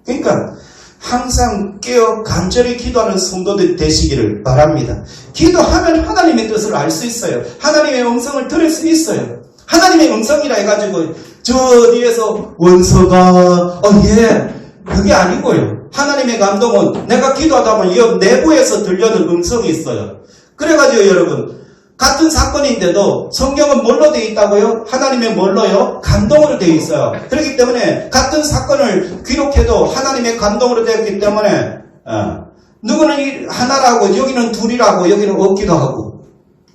그러니까 항상 깨어 간절히 기도하는 성도들 되시기를 바랍니다. 기도하면 하나님의 뜻을 알 수 있어요. 하나님의 음성을 들을 수 있어요. 하나님의 음성이라 해가지고 저 뒤에서 원서가 그게 아니고요. 하나님의 감동은 내가 기도하다 보면 이 내부에서 들려는 음성이 있어요. 그래가지고 여러분 같은 사건인데도 성경은 뭘로 되어 있다고요? 하나님의 뭘로요? 감동으로 되어 있어요. 그렇기 때문에 같은 사건을 기록해도 하나님의 감동으로 되었기 때문에 누구는 하나라고 여기는 둘이라고 여기는 없기도 하고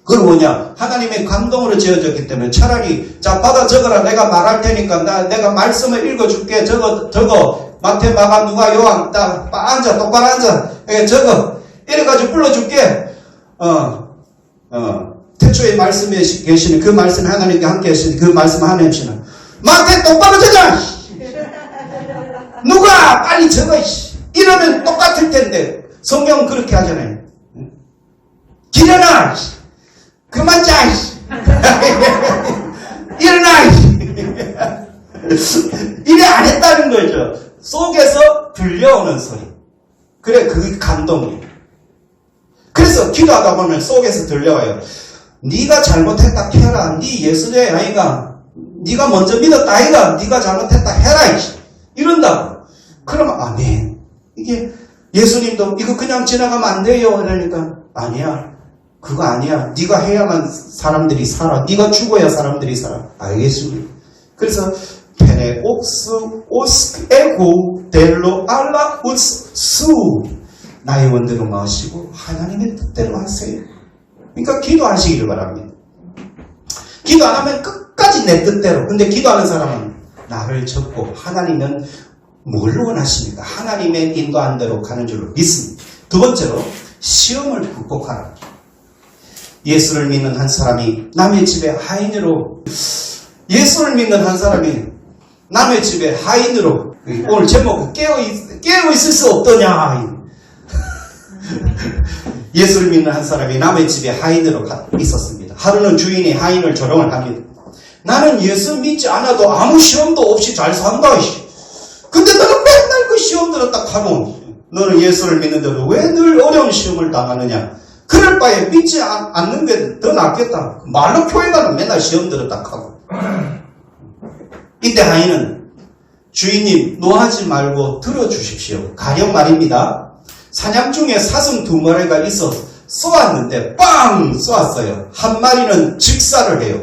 그건 뭐냐? 하나님의 감동으로 지어졌기 때문에 차라리 자 받아 적어라. 내가 말할 테니까 내가 말씀을 읽어줄게. 적어 마태 마가 누가 요한 딱 앉아 똑바로 앉아 적어 이래가지고 불러줄게. 태초에 말씀에 계시는 그 말씀 하나님께 함께 하시는 그 말씀 하나님이시는 마태 똑바로 적어. 누가 빨리 적어. 이러면 똑같을 텐데 성경은 그렇게 하잖아요. 기려나. 그만 자. 일어나. 이래 안 했다는 거죠. 속에서 들려오는 소리. 그래 그게 감동이에요. 그래서 기도하다 보면 속에서 들려와요. 네가 잘못했다 해라. 네 예수의 아이가 네가 먼저 믿었다 아이가 네가 잘못했다 해라. 이런다고. 그러면 아멘. 이게 예수님도 이거 그냥 지나가면 안 돼요. 그러니까 아니야. 그거 아니야. 네가 해야만 사람들이 살아. 네가 죽어야 사람들이 살아. 알겠습니다. 그래서 페네 오스 에고 델로 알라 우스 수 나의 원대로 마시고 하나님의 뜻대로 하세요. 그러니까 기도하시기를 바랍니다. 기도 안 하면 끝까지 내 뜻대로. 근데 기도하는 사람은 나를 접고 하나님은 뭘 원하십니까? 하나님의 인도한 대로 가는 줄로 믿습니다. 두 번째로 시험을 극복하라. 예수를 믿는 한 사람이 남의 집에 하인으로 예수를 믿는 한 사람이 남의 집에 하인으로, 오늘 제목 깨어있을 수 없더냐. 예수를 믿는 한 사람이 남의 집에 하인으로 있었습니다. 하루는 주인이 하인을 조롱을 합니다. 나는 예수 믿지 않아도 아무 시험도 없이 잘 산다. 근데 너는 맨날 그 시험 들었다 하노. 너는 예수를 믿는데도 왜 늘 어려운 시험을 당하느냐. 그럴 바에 믿지 않는 게 더 낫겠다. 말로 표현하는 맨날 시험 들었다 하고. 이때 하인은 주인님 노하지 말고 들어주십시오. 가령 말입니다. 사냥 중에 사슴 2마리가 있어 쏘았는데 빵 쏘았어요. 한 마리는 직사를 해요.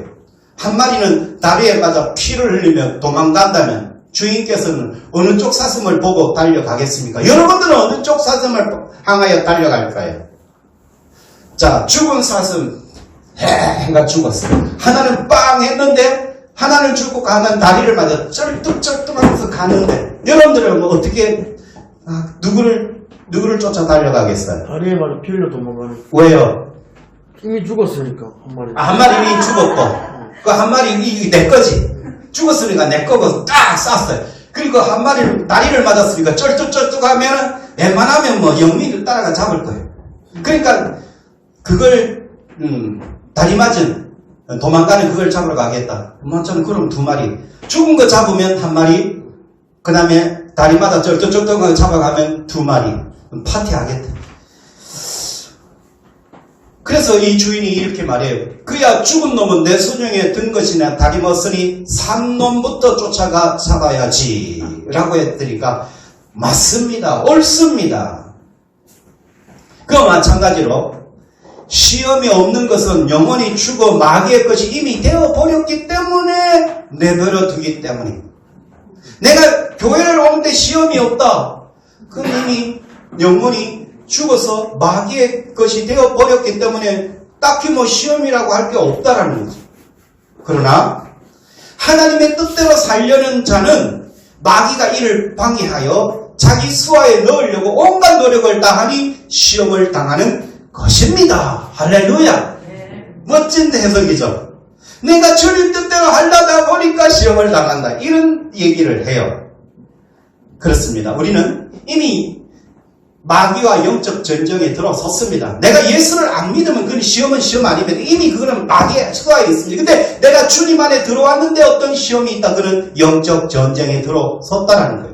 한 마리는 다리에 맞아 피를 흘리며 도망간다면 주인께서는 어느 쪽 사슴을 보고 달려가겠습니까? 여러분들은 어느 쪽 사슴을 향하여 달려갈까요? 자, 죽은 사슴 해가 죽었어요. 하나는 빵 했는데 하나는 죽고 하나는 다리를 맞아 쩔뚝쩔뚝하면서 가는데 여러분들은 어떻게 누구를 쫓아 달려가겠어요? 다리에 맞아 피 흘려 도망가는. 왜요? 이미 죽었으니까 한 마리. 한 마리 이미 죽었고 그 한 마리 내 거지. 죽었으니까 내 거고 딱 쐈어요. 그리고 한 마리 다리를 맞았으니까 쩔뚝쩔뚝 하면은 웬만하면 뭐 영미를 따라가 잡을 거예요. 그러니까 그걸 다리 맞은 도망가는 그걸 잡으러 가겠다. 저는 그럼 2마리 죽은 거 잡으면 1마리 그 다음에 다리마다 쩔뚝쩔뚝 잡아가면 2마리 파티하겠다. 그래서 이 주인이 이렇게 말해요. 그야 죽은 놈은 내 소중에 든 것이나 다리 멋으니 산 놈부터 쫓아가 잡아야지 라고 했더니까 맞습니다. 옳습니다. 그와 마찬가지로 시험이 없는 것은 영원히 죽어 마귀의 것이 이미 되어버렸기 때문에 내버려 두기 때문입니다. 내가 교회를 오는데 시험이 없다. 그럼 이미 영원히 죽어서 마귀의 것이 되어버렸기 때문에 딱히 뭐 시험이라고 할 게 없다라는 거죠. 그러나 하나님의 뜻대로 살려는 자는 마귀가 이를 방해하여 자기 수하에 넣으려고 온갖 노력을 다하니 시험을 당하는 것입니다. 할렐루야. 멋진 해석이죠. 내가 주님 뜻대로 하려다 보니까 시험을 당한다. 이런 얘기를 해요. 그렇습니다. 우리는 이미 마귀와 영적 전쟁에 들어섰습니다. 내가 예수를 안 믿으면 그건 시험은 시험 아닙니다. 이미 그거는 마귀의 수하에 있습니다. 근데 내가 주님 안에 들어왔는데 어떤 시험이 있다. 그는 영적 전쟁에 들어섰다라는 거예요.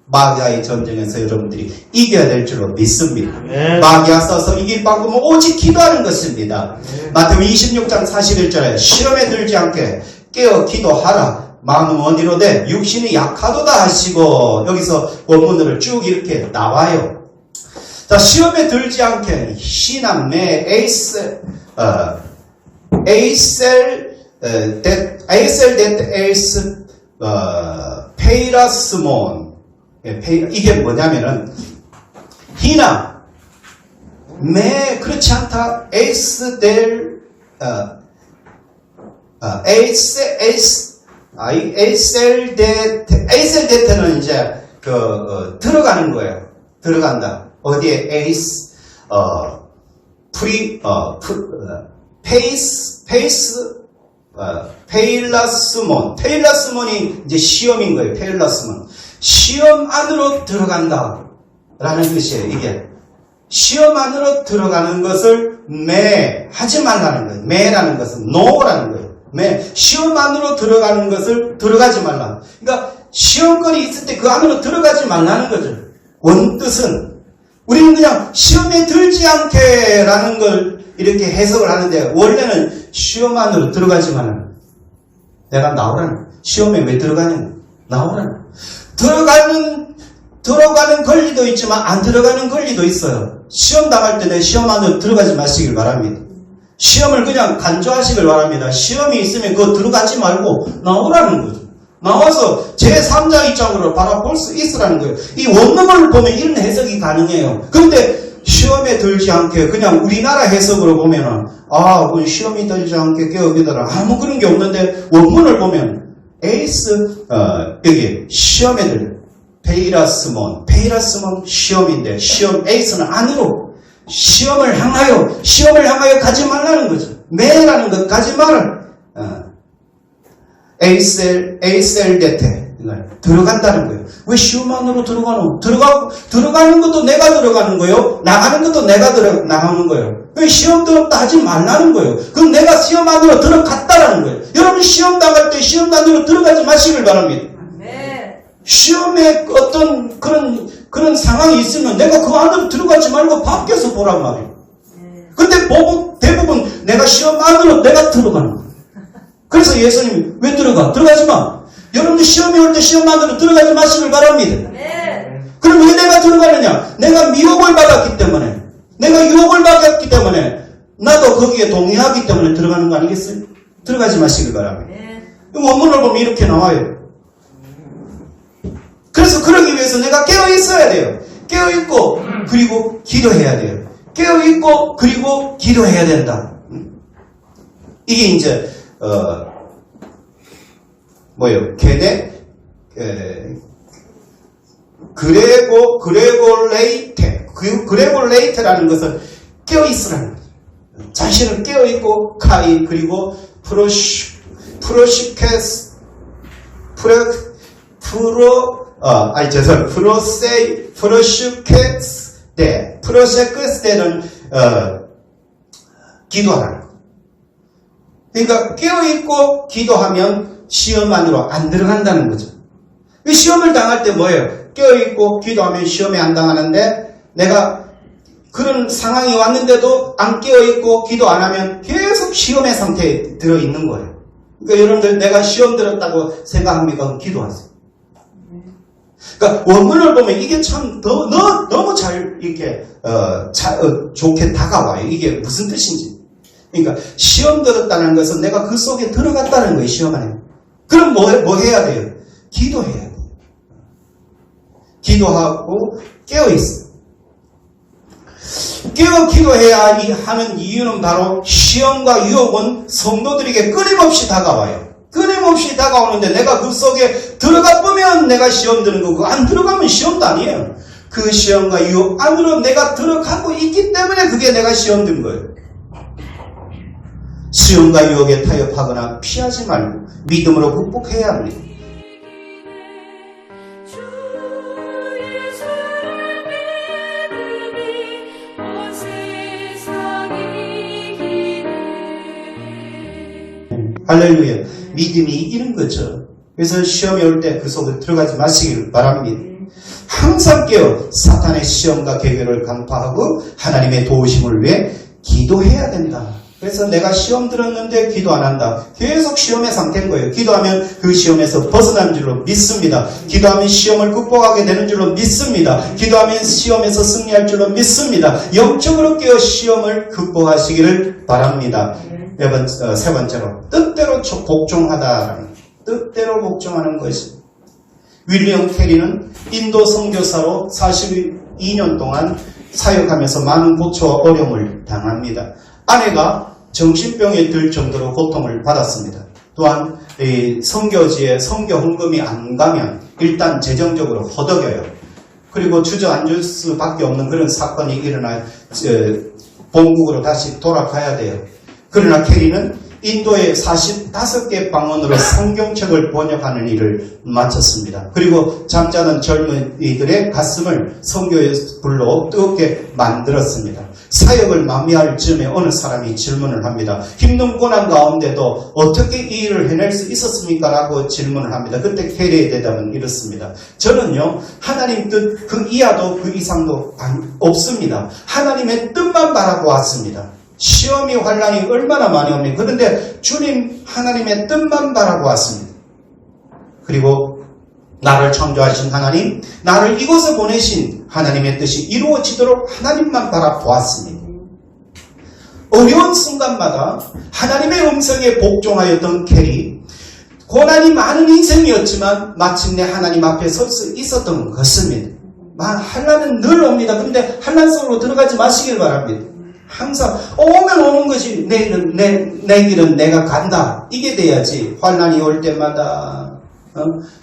마귀와의 전쟁에서 여러분들이 이겨야 될 줄로 믿습니다. 마귀와 싸서 이길 방법은 오직 기도하는 것입니다. 마태복음 26장 41절에 시험에 들지 않게 깨어 기도하라. 마음은 어디로되 육신이 약하도다 하시고 여기서 원문을 쭉 이렇게 나와요. 자, 시험에 들지 않게 신함매 에이셀 페이라스몬 이게 뭐냐면은 희나 매 그렇지 않다 에이셀 데트는 이제 들어가는 거예요. 들어간다. 어디에 페일라스몬이 이제 시험인 거예요. 페일라스몬. 시험 안으로 들어간다. 라는 뜻이에요. 이게. 시험 안으로 들어가는 것을 하지 말라는 거예요. 매라는 것은 no라는 거예요. 시험 안으로 들어가는 것을 들어가지 말라. 그러니까 시험거리 있을 때 그 안으로 들어가지 말라는 거죠. 원뜻은 우리는 그냥 시험에 들지 않게 라는 걸 이렇게 해석을 하는데 원래는 시험 안으로 들어가지 말라. 내가 나오라는 시험에 왜 들어가냐면 나오라는 들어가는 권리도 있지만 안 들어가는 권리도 있어요. 시험 당할 때 내 시험 안으로 들어가지 마시길 바랍니다. 시험을 그냥 간주하시길 바랍니다. 시험이 있으면 그거 들어가지 말고 나오라는 거죠. 나와서 제3자 입장으로 바라볼 수 있으라는 거예요. 이 원문을 보면 이런 해석이 가능해요. 그런데 시험에 들지 않게 그냥 우리나라 해석으로 보면은 그건 시험이 들지 않게 깨어기더라. 아무 그런 게 없는데 원문을 보면 여기 시험에 들 페이라스몬 시험인데 시험 에이스는 안으로 시험을 향하여 가지 말라는 거죠. 매라는 것 가지 말을 에이셀데테 들어간다는 거예요. 왜 시험 안으로 들어가노? 들어가는 것도 내가 들어가는 거예요. 나가는 것도 내가 나가는 거예요. 왜 시험 들었다 하지 말라는 거예요. 그럼 내가 시험 안으로 들어갔다라는 거예요. 여러분 시험 나갈 때 시험 안으로 들어가지 마시길 바랍니다. 시험에 어떤 그런 상황이 있으면 내가 그 안으로 들어가지 말고 밖에서 보란 말이에요. 근데 대부분 내가 시험 안으로 내가 들어가는 거예요. 그래서 예수님이 왜 들어가지 마. 여러분들 시험이 올 때 시험 안으로 들어가지 마시길 바랍니다. 그럼 왜 내가 들어가느냐? 내가 미혹을 받았기 때문에, 내가 유혹을 받았기 때문에, 나도 거기에 동의하기 때문에 들어가는 거 아니겠어요? 들어가지 마시길 바랍니다. 원문을 보면 이렇게 나와요. 그래서 그러기 위해서 내가 깨어있어야 돼요. 깨어있고 그리고 기도해야 돼요. 깨어있고 그리고 기도해야 된다. 이게 이제 그레골레이테라는 것은 깨어있으라는 거예요. 자신은 깨어있고 카이 그리고 프로세크스테는 기도하라는 거예요. 그러니까 깨어있고 기도하면 시험 안으로 안 들어간다는 거죠. 시험을 당할 때 뭐예요? 깨어있고 기도하면 시험에 안 당하는데 내가 그런 상황이 왔는데도 안 깨어있고 기도 안 하면 계속 시험의 상태에 들어있는 거예요. 그러니까 여러분들 내가 시험 들었다고 생각합니까? 기도하세요. 그러니까 원문을 보면 이게 참 너무 잘 이렇게 좋게 다가와요. 이게 무슨 뜻인지. 그러니까 시험 들었다는 것은 내가 그 속에 들어갔다는 거예요. 시험 안에. 그럼 뭐 해야 돼요? 기도해야 돼요. 기도하고 깨어있어요. 기도해야 하는 이유는 바로 시험과 유혹은 성도들에게 끊임없이 다가와요. 끊임없이 다가오는데 내가 그 속에 들어가 보면 내가 시험 드는 거고 안 들어가면 시험도 아니에요. 그 시험과 유혹 안으로 내가 들어가고 있기 때문에 그게 내가 시험 든 거예요. 시험과 유혹에 타협하거나 피하지 말고 믿음으로 극복해야 합니다. 할렐루야. 믿음이 이기는 거죠. 그래서 시험이 올 때 그 속에 들어가지 마시길 바랍니다. 항상 깨어 사탄의 시험과 계획을 강파하고 하나님의 도우심을 위해 기도해야 된다. 그래서 내가 시험 들었는데 기도 안 한다. 계속 시험의 상태인 거예요. 기도하면 그 시험에서 벗어난 줄로 믿습니다. 기도하면 시험을 극복하게 되는 줄로 믿습니다. 기도하면 시험에서 승리할 줄로 믿습니다. 영적으로 깨어 시험을 극복하시기를 바랍니다. 세 번째로 뜻대로 복종하다라는 뜻대로 복종하는 것이 윌리엄 캐리는 인도 선교사로 42년 동안 사역하면서 많은 고초와 어려움을 당합니다. 아내가 정신병에 들 정도로 고통을 받았습니다. 또한 선교지에 선교 헌금이 안 가면 일단 재정적으로 허덕여요. 그리고 주저앉을 수밖에 없는 그런 사건이 일어나 본국으로 다시 돌아가야 돼요. 그러나 캐리는 인도의 45개 방언으로 성경책을 번역하는 일을 마쳤습니다. 그리고 잠자는 젊은이들의 가슴을 선교의 불로 뜨겁게 만들었습니다. 사역을 마무리할 즈음에 어느 사람이 질문을 합니다. 힘든 고난 가운데도 어떻게 이 일을 해낼 수 있었습니까? 라고 질문을 합니다. 그때 캐리의 대답은 이렇습니다. 저는요, 하나님 뜻 그 이하도 그 이상도 없습니다. 하나님의 뜻만 바라고 왔습니다. 시험이 환란이 얼마나 많이 옵니까? 그런데 주님 하나님의 뜻만 바라고 왔습니다. 그리고 나를 창조하신 하나님, 나를 이곳에 보내신 하나님의 뜻이 이루어지도록 하나님만 바라보았습니다. 어려운 순간마다 하나님의 음성에 복종하였던 캐리, 고난이 많은 인생이었지만 마침내 하나님 앞에 설 수 있었던 것입니다. 환란은 늘 옵니다. 그런데 환란 속으로 들어가지 마시길 바랍니다. 항상 오면 오는 것이 내 길은 내가 간다. 이게 돼야지. 환난이 올 때마다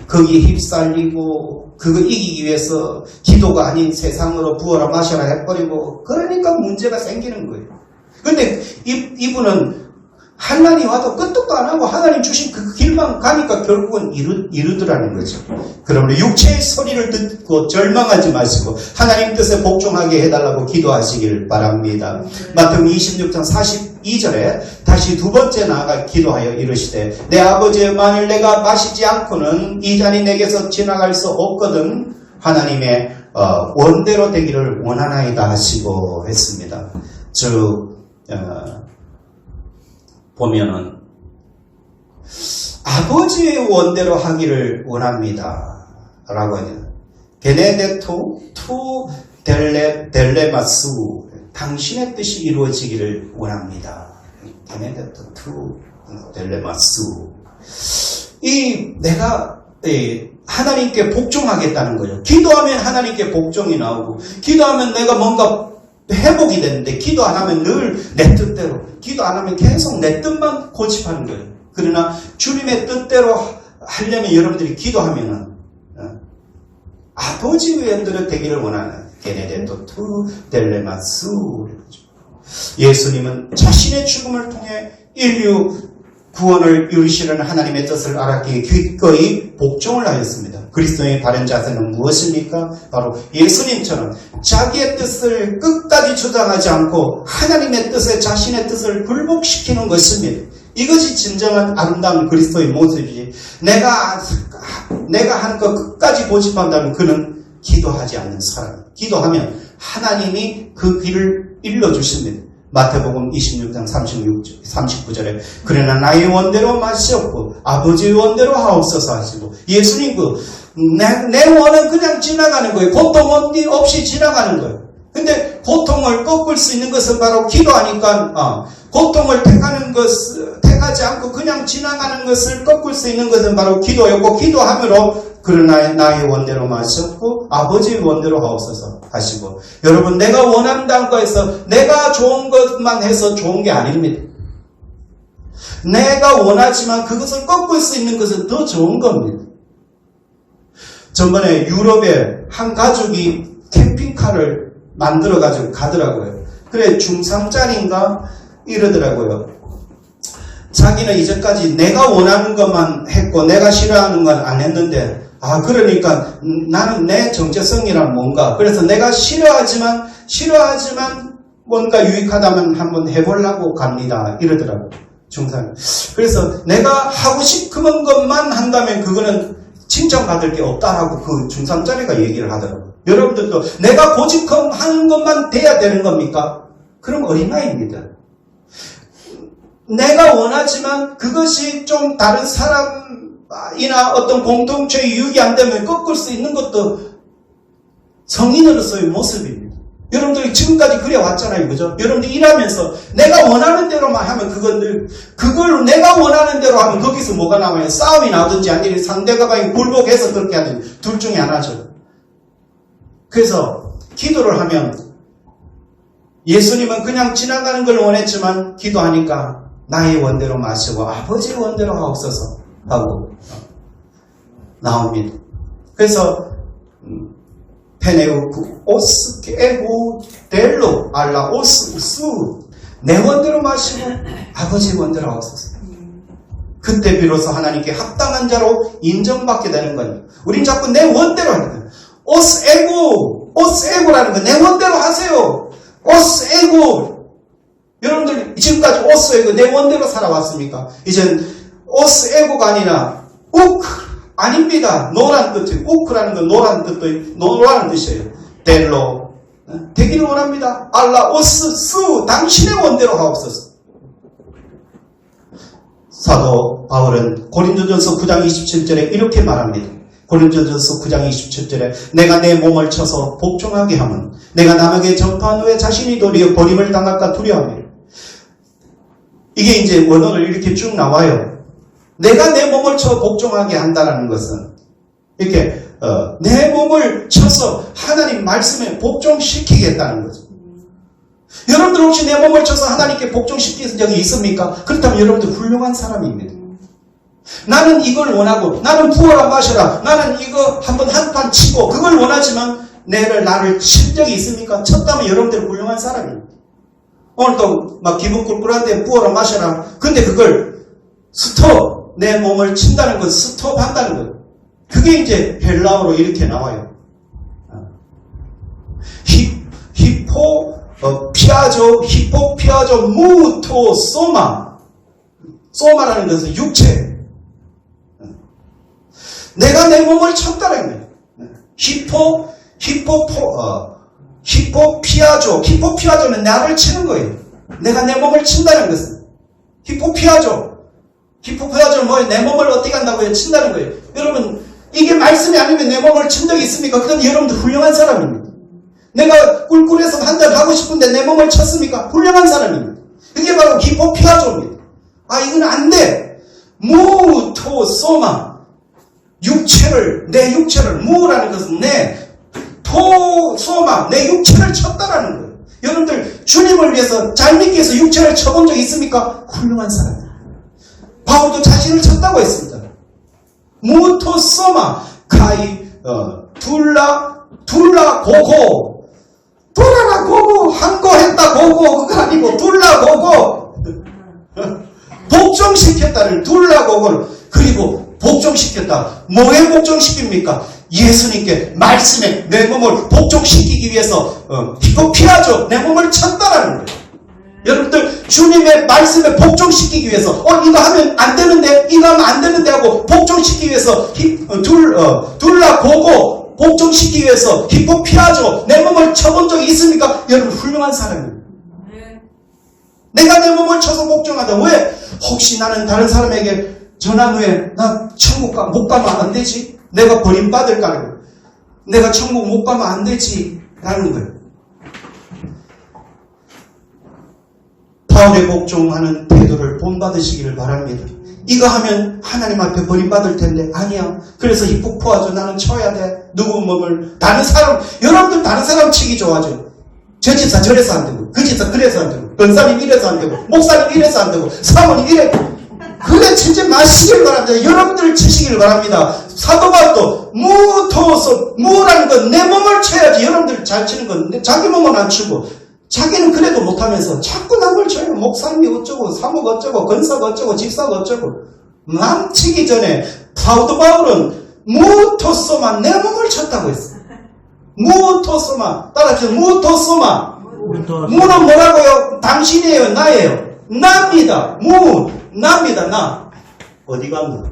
거기에 휩쓸리고 그거 이기기 위해서 기도가 아닌 세상으로 부어라 마셔라 해버리고 그러니까 문제가 생기는 거예요. 근데 이분은 한란이 와도 끄떡도 안 하고 하나님 주신 그 길만 가니까 결국은 이루더라는 거죠. 그러므로 육체의 소리를 듣고 절망하지 마시고 하나님 뜻에 복종하게 해달라고 기도하시길 바랍니다. 마태복음 26장 42절에 다시 두 번째 나아가 기도하여 이르시되 내 아버지여 만일 내가 마시지 않고는 이 잔이 내게서 지나갈 수 없거든 하나님의 원대로 되기를 원하나이다 하시고 했습니다. 보면은 아버지의 원대로 하기를 원합니다 라고 하죠. 베네데토 투 델레마스 당신의 뜻이 이루어지기를 원합니다. 베네데토 투 델레마스 내가 하나님께 복종하겠다는 거죠. 기도하면 하나님께 복종이 나오고 기도하면 내가 뭔가 회복이 되는데 기도 안 하면 늘 내 뜻대로 기도 안 하면 계속 내 뜻만 고집하는 거예요. 그러나 주님의 뜻대로 하려면 여러분들이 기도하면은 아버지의 원대로 되기를 원하는 게네데토 투 델레마스 예수님은 자신의 죽음을 통해 인류 구원을 이루시려는 하나님의 뜻을 알았기에 기꺼이 복종을 하였습니다. 그리스도의 바른 자세는 무엇입니까? 바로 예수님처럼 자기의 뜻을 끝까지 주장하지 않고 하나님의 뜻에 자신의 뜻을 굴복시키는 것입니다. 이것이 진정한 아름다운 그리스도의 모습이지 내가 하는 것 끝까지 고집한다면 그는 기도하지 않는 사람. 기도하면 하나님이 그 길을 일러주십니다. 마태복음 26장 39절에 그러나 나의 원대로 마시옵고 아버지의 원대로 하옵소서 하시고 예수님 내 원은 그냥 지나가는 거예요. 고통 없이 지나가는 거예요. 근데 고통을 꺾을 수 있는 것은 바로 기도하니까 고통을 택하지 않고 그냥 지나가는 것을 꺾을 수 있는 것은 바로 기도였고 기도함으로 그러나 나의 원대로 마셨고 아버지의 원대로 하옵소서 하시고 여러분 내가 원한다고 해서 내가 좋은 것만 해서 좋은 게 아닙니다. 내가 원하지만 그것을 꺾을 수 있는 것은 더 좋은 겁니다. 전번에 유럽에 한 가족이 캠핑카를 만들어가지고 가더라고요. 그래 중3짜리인가 이러더라고요. 자기는 이제까지 내가 원하는 것만 했고 내가 싫어하는 건 안 했는데 그러니까 나는 내 정체성이란 뭔가 그래서 내가 싫어하지만 뭔가 유익하다면 한번 해보려고 갑니다 이러더라고요. 중3 그래서 내가 하고 싶은 것만 한다면 그거는 칭찬받을 게 없다라고 그 중3짜리가 얘기를 하더라고요. 여러분들도 내가 고집하는 것만 돼야 되는 겁니까? 그럼 어린아이입니다. 내가 원하지만 그것이 좀 다른 사람이나 어떤 공동체에 유익이 안 되면 꺾을 수 있는 것도 성인으로서의 모습입니다. 여러분들이 지금까지 그래 왔잖아요. 그죠? 여러분들 일하면서 내가 원하는 대로만 하면 그걸 내가 원하는 대로 하면 거기서 뭐가 나와요? 싸움이 나든지 아니면 상대방이 굴복해서 그렇게 하든지 둘 중에 하나죠. 그래서 기도를 하면 예수님은 그냥 지나가는 걸 원했지만 기도하니까 나의 원대로 마시고 아버지의 원대로 하옵소서 하고 나옵니다. 그래서 페네우쿠 오스 에고 델로 알라 오스 우스 내 원대로 마시고 아버지의 원대로 하옵소서. 그때 비로소 하나님께 합당한 자로 인정받게 되는 거예요. 우린 자꾸 내 원대로 하는 거예요. 오스 에고라는 거 내 원대로 하세요. 오스 에고 여러분들 지금까지 오스 에고 내 원대로 살아왔습니까? 이젠 오스 에고가 아니라 우크 아닙니다. 노란 뜻이에요. 우크라는 건 노라는 뜻이에요. 델로 되기를 원합니다. 알라 오스 수 당신의 원대로 하옵소서. 사도 바울은 고린도전서 9장 27절에 이렇게 말합니다. 고린도전서 9장 27절에 내가 내 몸을 쳐서 복종하게 하면 내가 남에게 전파한 후에 자신이 도리어 버림을 당할까 두려워합니다. 이게 이제 원어를 이렇게 쭉 나와요. 내가 내 몸을 쳐 복종하게 한다는 것은 이렇게 내 몸을 쳐서 하나님 말씀에 복종시키겠다는 거죠. 여러분들 혹시 내 몸을 쳐서 하나님께 복종시킨 적이 있습니까? 그렇다면 여러분들 훌륭한 사람입니다. 나는 이걸 원하고 나는 부어라 마셔라 나는 이거 한번 한판 치고 그걸 원하지만 나를 칠 적이 있습니까? 쳤다면 여러분들 훌륭한 사람입니다. 오늘도 막 기분 꿀꿀한데 부어라 마셔라. 근데 그걸 스톱, 내 몸을 친다는 건 스톱한다는 거예요. 그게 이제 헬라어로 이렇게 나와요. 히포 피아조 무토 소마. 소마라는 것은 육체. 내가 내 몸을 쳤다는 거예요. 히포 피아조는 나를 치는 거예요. 내가 내 몸을 친다는 것은. 히포 피아조는 뭐예요? 내 몸을 어떻게 한다고요? 친다는 거예요. 여러분, 이게 말씀이 아니면 내 몸을 친 적이 있습니까? 그건 여러분도 훌륭한 사람입니다. 내가 꿀꿀해서 한잔 하고 싶은데 내 몸을 쳤습니까? 훌륭한 사람입니다. 이게 바로 히포 피아조입니다. 아, 이건 안 돼. 무토소마. 내 육체를, 무라는 것은 토소마, 내 육체를 쳤다라는 거예요. 여러분들, 주님을 위해서, 잘 믿기 위해서 육체를 쳐본 적 있습니까? 훌륭한 사람입니다. 바울도 자신을 쳤다고 했습니다. 무토소마, 둘라 고고, 돌아라 고고, 항거했다 고고, 그거 아니고, 둘라 고고, 복종시켰다를 둘라 고고를, 그리고 복종시켰다. 뭐에 복종시킵니까? 예수님께 말씀에 내 몸을 복종시키기 위해서 피하죠. 내 몸을 쳤다라는 거예요. 여러분들 주님의 말씀에 복종시키기 위해서 이거 하면 안 되는데 이거 하면 안 되는데 하고 복종시키기 위해서 둘라 고고 복종시키기 위해서 피하죠. 내 몸을 쳐본 적이 있습니까? 여러분 훌륭한 사람입니다. 내가 내 몸을 쳐서 복종하다. 왜? 혹시 나는 다른 사람에게 전한 후에 나 천국 못 가면 안 되지? 내가 버림받을까? 내가 천국 못 가면 안 되지? 라는 거예요. 바울의 복종하는 태도를 본받으시기를 바랍니다. 이거 하면 하나님 앞에 버림받을 텐데 아니야. 그래서 히포포하죠. 나는 쳐야 돼. 누구 몸을 다른 사람 여러분들 다른 사람 치기 좋아하죠. 저 집사 저래서 안 되고 그 집사 그래서 안 되고 권사님 이래서 안 되고 목사님 이래서 안 되고 사모님 이래 그래 치지 마시길 바랍니다. 여러분들 치시길 바랍니다. 사도 바울도 무라는 건 내 몸을 쳐야지. 여러분들 잘 치는 건 자기 몸은 안 치고 자기는 그래도 못하면서 자꾸 남을 쳐요. 목사님이 어쩌고 사모가 어쩌고 권사가 어쩌고 집사가 어쩌고 남 치기 전에 사도 바울은 무토소마 내 몸을 쳤다고 했어요. 무토소마 따라서 무토소마 무는 뭐라고요? 당신이에요 나예요 나입니다. 나입니다. 나 어디 갔노?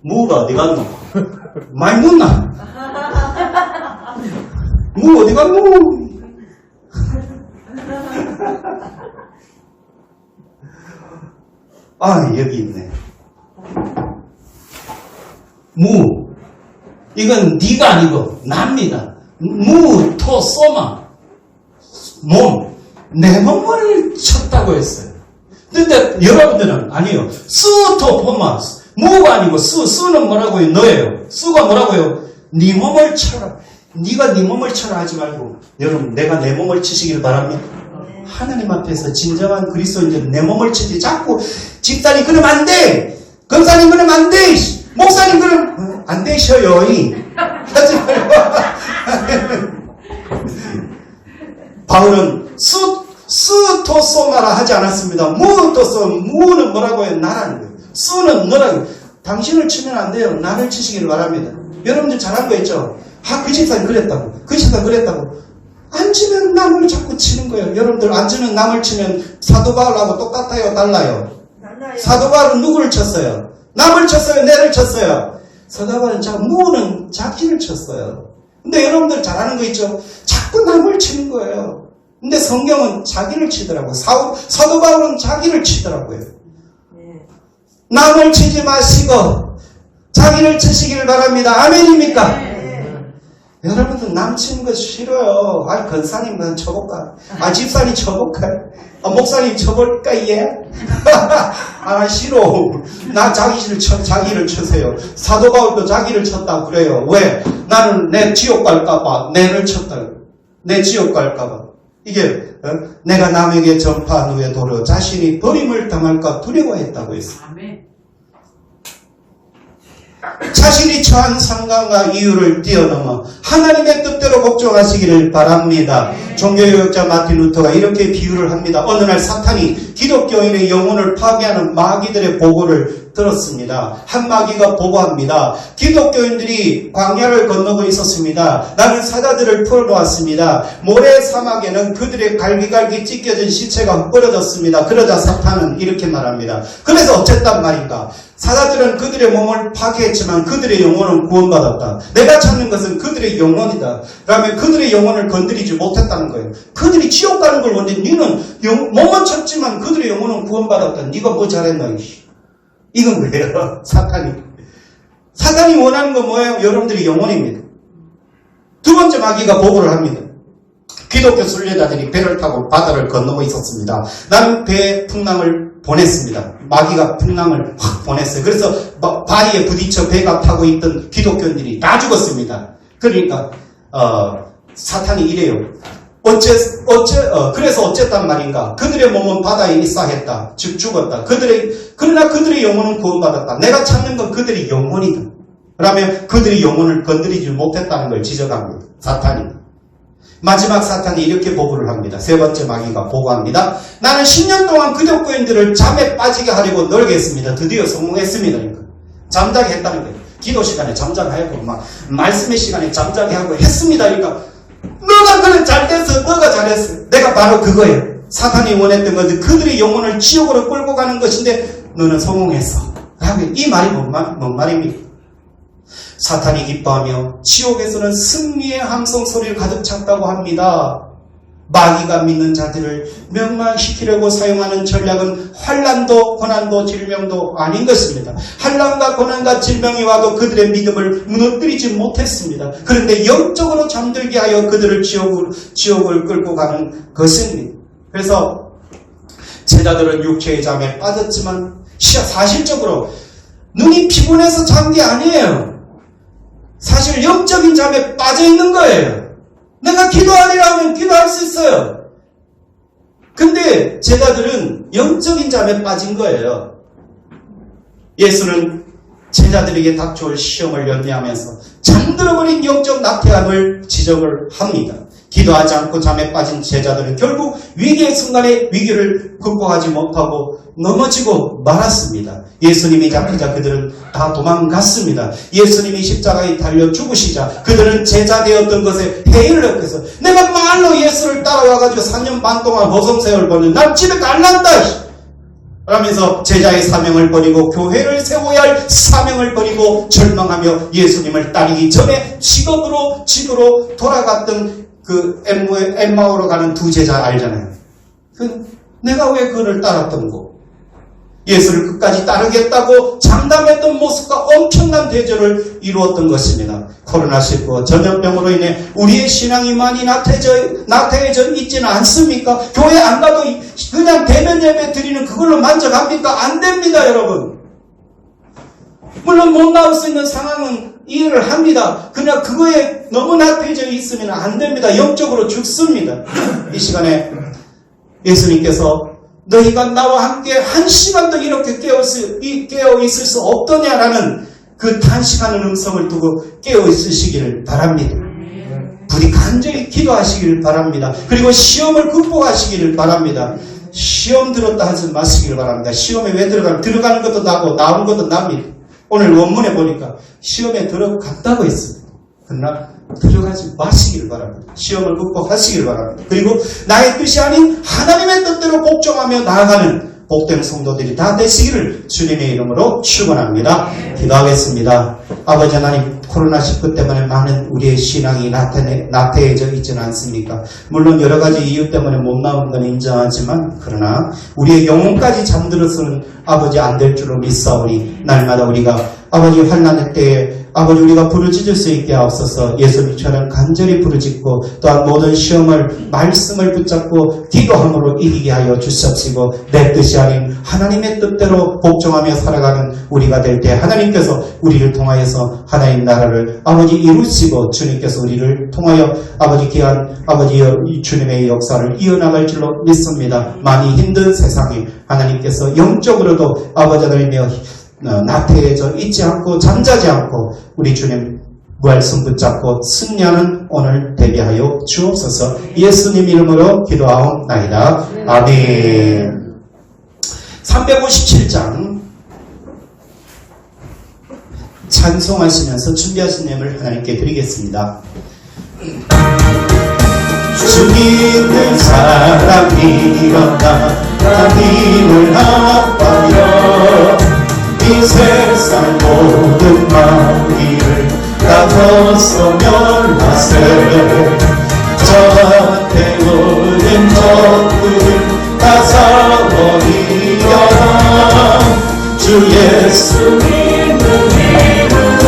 무가 어디 갔노? 많이 묻나? 무 어디 갔노? 아 여기 있네. 무 이건 네가 아니고 나입니다. 무토소마 몸 내 몸을 쳤다고 했어요. 근데 여러분들은 아니요. 스토포마 무가 아니고 수는 뭐라고요? 너예요. 수가 뭐라고요? 네 몸을 쳐라. 네가 네 몸을 쳐라 하지 말고 여러분 내가 내 몸을 치시길 바랍니다. 하나님 앞에서 진정한 그리스도인들은 내 몸을 치지 자꾸 집사님 그러면 안 돼. 권사님 그러면 안 돼. 목사님 그러면 안 되셔요. 하지 말고 바울은 스토소마라 하지 않았습니다. 무는 뭐라고 해요? 나라는 거예요. 수는 너라고. 당신을 치면 안 돼요. 나를 치시기를 바랍니다. 여러분들 잘한 거 있죠? 그 집사님 그랬다고. 그 집사님 그랬다고. 안 치면 남을 자꾸 치는 거예요. 여러분들 안 치면 남을 치면 사도 바울하고 똑같아요? 달라요? 사도 바울은 누구를 쳤어요? 남을 쳤어요? 내를 쳤어요? 사도 바울은 무는 자기를 쳤어요. 근데 여러분들 잘하는 거 있죠? 자꾸 남을 치는 거예요. 근데 성경은 자기를 치더라고요. 사도 바울은 자기를 치더라고요. 남을 치지 마시고 자기를 치시기를 바랍니다. 아멘입니까? 여러분들 남 치는 거 싫어요. 권사님 난 쳐볼까? 집사님 쳐볼까? 목사님 쳐볼까? 예? 싫어. 나 자기를 쳐세요. 사도 바울도 자기를 쳤다 그래요. 왜? 나는 내 지옥 갈까봐 내를 쳤다. 내 지옥 갈까봐. 이게 내가 남에게 전파한 후에 도로 자신이 버림을 당할까 두려워했다고 했어요. 자신이 처한 상황과 이유를 뛰어넘어 하나님의 뜻대로 복종하시기를 바랍니다. 종교개혁자 마틴 루터가 이렇게 비유를 합니다. 어느 날 사탄이 기독교인의 영혼을 파괴하는 마귀들의 보고를 들었습니다. 한 마귀가 보고합니다. 기독교인들이 광야를 건너고 있었습니다. 나는 사자들을 풀어놓았습니다. 모래 사막에는 그들의 갈기갈기 찢겨진 시체가 흩어졌습니다. 그러자 사탄은 이렇게 말합니다. 그래서 어쨌단 말인가? 사자들은 그들의 몸을 파괴했지만 그들의 영혼은 구원받았다. 내가 찾는 것은 그들의 영혼이다. 그러면 그들의 영혼을 건드리지 못했다는 거예요. 그들이 지옥 가는 걸 원했는데 니는 몸은 쳤지만 그들의 영혼은 구원받았다. 네가 뭐 잘했나? 이건 그래요. 사탄이 원하는 건 뭐예요? 여러분들의 영혼입니다. 두 번째 마귀가 보고를 합니다. 기독교 순례자들이 배를 타고 바다를 건너고 있었습니다. 나는 배에 풍랑을 보냈습니다. 마귀가 풍랑을 확 보냈어요. 그래서 바위에 부딪혀 배가 타고 있던 기독교인들이 다 죽었습니다. 그러니까 사탄이 이래요. 그래서 어쨌단 말인가? 그들의 몸은 바다에 입사했다. 즉 죽었다. 그러나 그들의 영혼은 구원받았다. 내가 찾는 건 그들의 영혼이다. 그러면 그들의 영혼을 건드리지 못했다는 걸 지적합니다. 사탄이. 마지막 사탄이 이렇게 보고를 합니다. 세 번째 마귀가 보고합니다. 나는 10년 동안 기독교인들을 잠에 빠지게 하려고 노력했습니다. 드디어 성공했습니다. 잠자게 했다는 거예요. 기도 시간에 잠자게 하고 말씀의 시간에 잠자게 하고 했습니다. 그러니까 너가 그래 잘됐어. 너가 잘했어. 내가 바로 그거예요. 사탄이 원했던 것은 그들의 영혼을 지옥으로 끌고 가는 것인데 너는 성공했어. 이 말이 뭔 말입니까? 사탄이 기뻐하며 지옥에서는 승리의 함성 소리를 가득 찼다고 합니다. 마귀가 믿는 자들을 멸망시키려고 사용하는 전략은 환난도 고난도 질병도 아닌 것입니다. 환난과 고난과 질병이 와도 그들의 믿음을 무너뜨리지 못했습니다. 그런데 영적으로 잠들게 하여 그들을 지옥을 끌고 가는 것입니다. 그래서 제자들은 육체의 잠에 빠졌지만 사실적으로 눈이 피곤해서 잔 게 아니에요. 사실 영적인 잠에 빠져 있는 거예요. 내가 기도하리라 하면 기도할 수 있어요. 근데 제자들은 영적인 잠에 빠진 거예요. 예수는 제자들에게 닥쳐올 시험을 연대하면서 잠들어버린 영적 나태함을 지적을 합니다. 기도하지 않고 잠에 빠진 제자들은 결국 위기의 순간에 위기를 극복하지 못하고 넘어지고 말았습니다. 예수님이 잡히자 그들은 다 도망갔습니다. 예수님이 십자가에 달려 죽으시자 그들은 제자 되었던 것에 회의를 했어요. 내가 말로 예수를 따라와가지고 3년 반 동안 호성세월 보는 난 집에 갈란다 라면서 제자의 사명을 버리고 교회를 세워야 할 사명을 버리고 절망하며 예수님을 따르기 전에 집으로 돌아갔던 그 엠마오로 가는 두 제자 알잖아요. 내가 왜 그를 따랐던 거? 예수를 끝까지 따르겠다고 장담했던 모습과 엄청난 대조를 이루었던 것입니다. 코로나19 전염병으로 인해 우리의 신앙이 많이 나태해져 있지는 않습니까? 교회 안 가도 그냥 대면 예배 드리는 그걸로 만족합니까? 안 됩니다, 여러분. 물론 못 나올 수 있는 상황은 이해를 합니다. 그냥 그거에 너무 나태해져 있으면 안 됩니다. 영적으로 죽습니다. 이 시간에 예수님께서 너희가 나와 함께 한 시간도 이렇게 깨어 있을 수 없더냐라는 그 단식하는 음성을 두고 깨어 있으시기를 바랍니다. 부디 간절히 기도하시기를 바랍니다. 그리고 시험을 극복하시기를 바랍니다. 시험 들었다 하지 마시기를 바랍니다. 시험에 왜 들어가는 것도 나고 나오는 것도 납니다. 오늘 원문에 보니까 시험에 들어갔다고 했습니다. 그러나 들어가지 마시기를 바랍니다. 시험을 극복하시기를 바랍니다. 그리고 나의 뜻이 아닌 하나님의 뜻대로 복종하며 나아가는 복된 성도들이 다 되시기를 주님의 이름으로 축원합니다. 기도하겠습니다. 아버지 하나님, 코로나19 때문에 많은 우리의 신앙이 나태해져 있지는 않습니까? 물론 여러 가지 이유 때문에 못 나오는 건 인정하지만 그러나 우리의 영혼까지 잠들어서는 아버지 안 될 줄로 믿사오니 날마다 우리가 아버지 환난의 때에 아버지 우리가 부르짖을 수 있게 하옵소서. 예수님처럼 간절히 부르짖고 또한 모든 시험을 말씀을 붙잡고 기도함으로 이기게 하여 주시옵시고 내 뜻이 아닌 하나님의 뜻대로 복종하며 살아가는 우리가 될 때 하나님께서 우리를 통하여서 하나님 나라를 아버지 이루시고 주님께서 우리를 통하여 아버지 귀한 아버지 주님의 역사를 이어나갈 줄로 믿습니다. 많이 힘든 세상에 하나님께서 영적으로도 아버지 하나님의 나태해져 있지 않고 잠자지 않고 우리 주님 부활선 붙잡고 승리하는 오늘 되게 주옵소서. 예수님 이름으로 기도하옵나이다. 아멘. 357장 찬송하시면서 준비하신 예물 하나님께 드리겠습니다. 주님은 사랑이 일어나 하나님을 아파요. 이 세상 모든 마귀를 다 벗어멸하세. 저한테 오는 적들을 다 사버리라. 주 예수 믿는 이름으로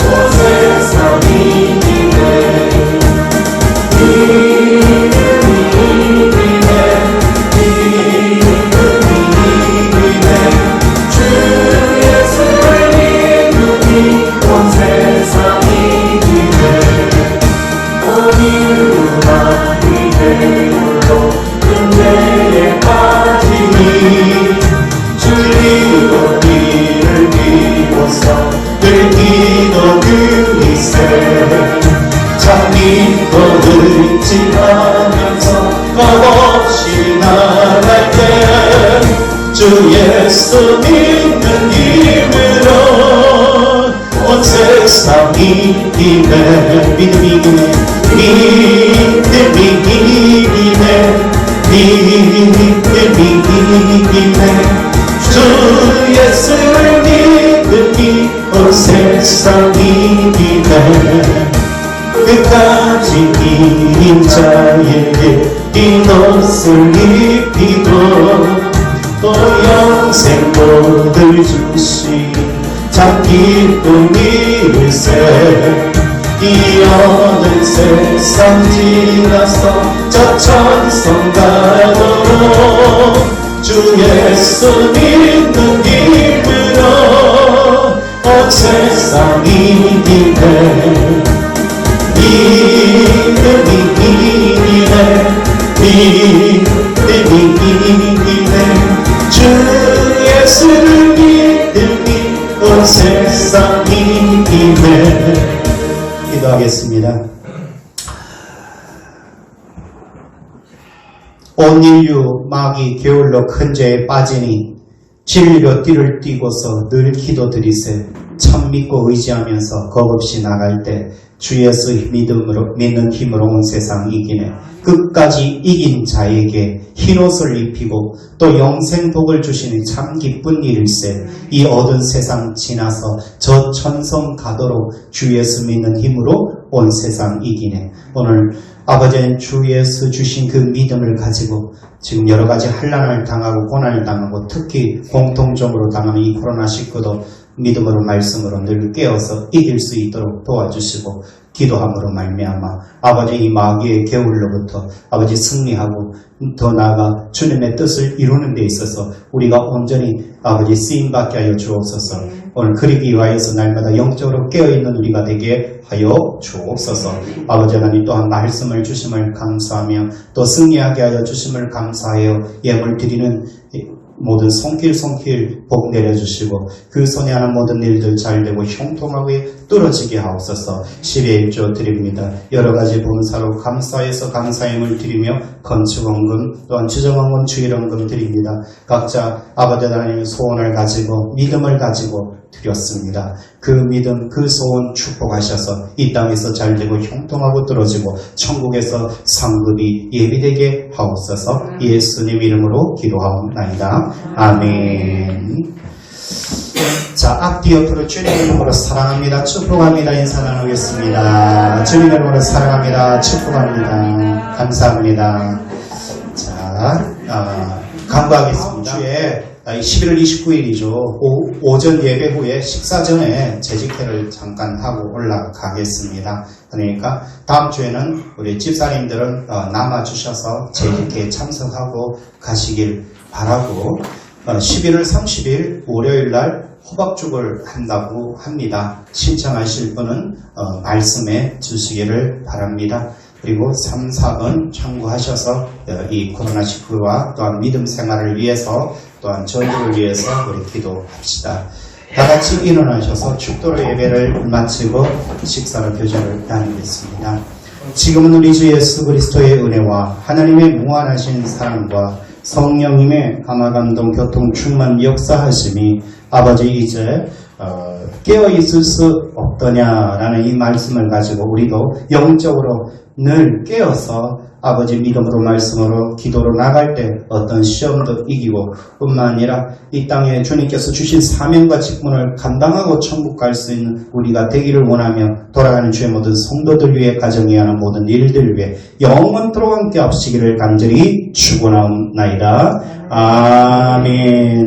온 세상이 주 예수 믿는 힘으로 온 세상이 이기네. 믿음이 이기네. 믿음이 이기네. 믿음이 이기네. 주 예수를 믿음이 온 세상이 이기네. 끝까지 이긴 자에게 이 옷을 입히고 또 영생 복을 주시 참 기쁨일세. 이 어느 세상 지나서 저 천성 가도록 주 예수 믿는 힘으로 온 세상이 이기네. 믿음이 이기네. 믿음이 이기네. 주 예수를 믿음이 온 세상이 이기네. 기도하겠습니다. 온 인류 마귀 게을러 큰 죄에 빠지니 진리로 띠를 띠고서 늘 기도드리세. 참 믿고 의지하면서 겁없이 나갈 때 주 예수 믿는 힘으로 온 세상 이기네. 끝까지 이긴 자에게 흰옷을 입히고 또 영생 복을 주시는 참 기쁜 일일세. 이 어두운 세상 지나서 저 천성 가도록 주 예수 믿는 힘으로 온 세상 이기네. 오늘 아버지는 주 예수 주신 그 믿음을 가지고 지금 여러 가지 환난을 당하고 고난을 당하고 특히 공통적으로 당하는 이 코로나19도 믿음으로 말씀으로 늘 깨어서 이길 수 있도록 도와주시고 기도함으로 말미암아 아버지 이 마귀의 게을러부터 아버지 승리하고 더 나아가 주님의 뜻을 이루는 데 있어서 우리가 온전히 아버지 쓰임받게 하여 주옵소서. 오늘 그러기 위하여서 날마다 영적으로 깨어있는 우리가 되게 하여 주옵소서. 아버지 하나님 또한 말씀을 주심을 감사하며 또 승리하게 하여 주심을 감사하여 예물 드리는 모든 손길 복 내려주시고 그 손에 하는 모든 일들 잘되고 형통하게 뚫어지게 하옵소서. 10의 1조 드립니다. 여러가지 봉사로 감사해서 감사임을 드리며 건축원금 또한 주정원금 주일원금 드립니다. 각자 아버지 하나님의 소원을 가지고 믿음을 가지고 드렸습니다. 그 믿음 그 소원 축복하셔서 이 땅에서 잘되고 형통하고 뚫어지고 천국에서 상급이 예비되게 하옵소서. 예수님 이름으로 기도하옵나이다. 아멘. 자, 앞뒤 옆으로 주님 이름으로 사랑합니다. 축복합니다. 인사 나누겠습니다. 주님 이름으로 사랑합니다. 축복합니다. 감사합니다. 자, 간구하겠습니다. 주에 11월 29일이죠. 오전 예배 후에 식사 전에 재직회를 잠깐 하고 올라가겠습니다. 그러니까 다음 주에는 우리 집사님들은 남아주셔서 재직회에 참석하고 가시길 바라고 11월 30일 월요일날 호박죽을 한다고 합니다. 신청하실 분은 말씀해 주시기를 바랍니다. 그리고 3, 4번 참고하셔서 이 코로나19와 또한 믿음 생활을 위해서 또한 저주를 위해서 우리 기도합시다. 다 같이 일어나셔서 축도로 예배를 마치고 식사로 교제를 나누겠습니다. 지금은 우리 주 예수 그리스도의 은혜와 하나님의 무한하신 사랑과 성령님의 감화감동 교통 충만 역사하심이 아버지 이제 깨어있을 수 없더냐라는 이 말씀을 가지고 우리도 영적으로 늘 깨어서 아버지 믿음으로 말씀으로 기도로 나갈 때 어떤 시험도 이기고 뿐만 아니라 이 땅에 주님께서 주신 사명과 직분을 감당하고 천국 갈 수 있는 우리가 되기를 원하며 돌아가는 주의 모든 성도들 위해 가정이 하는 모든 일들 위해 영원토록 함께 하시기를 간절히 축원하옵나이다. 아멘.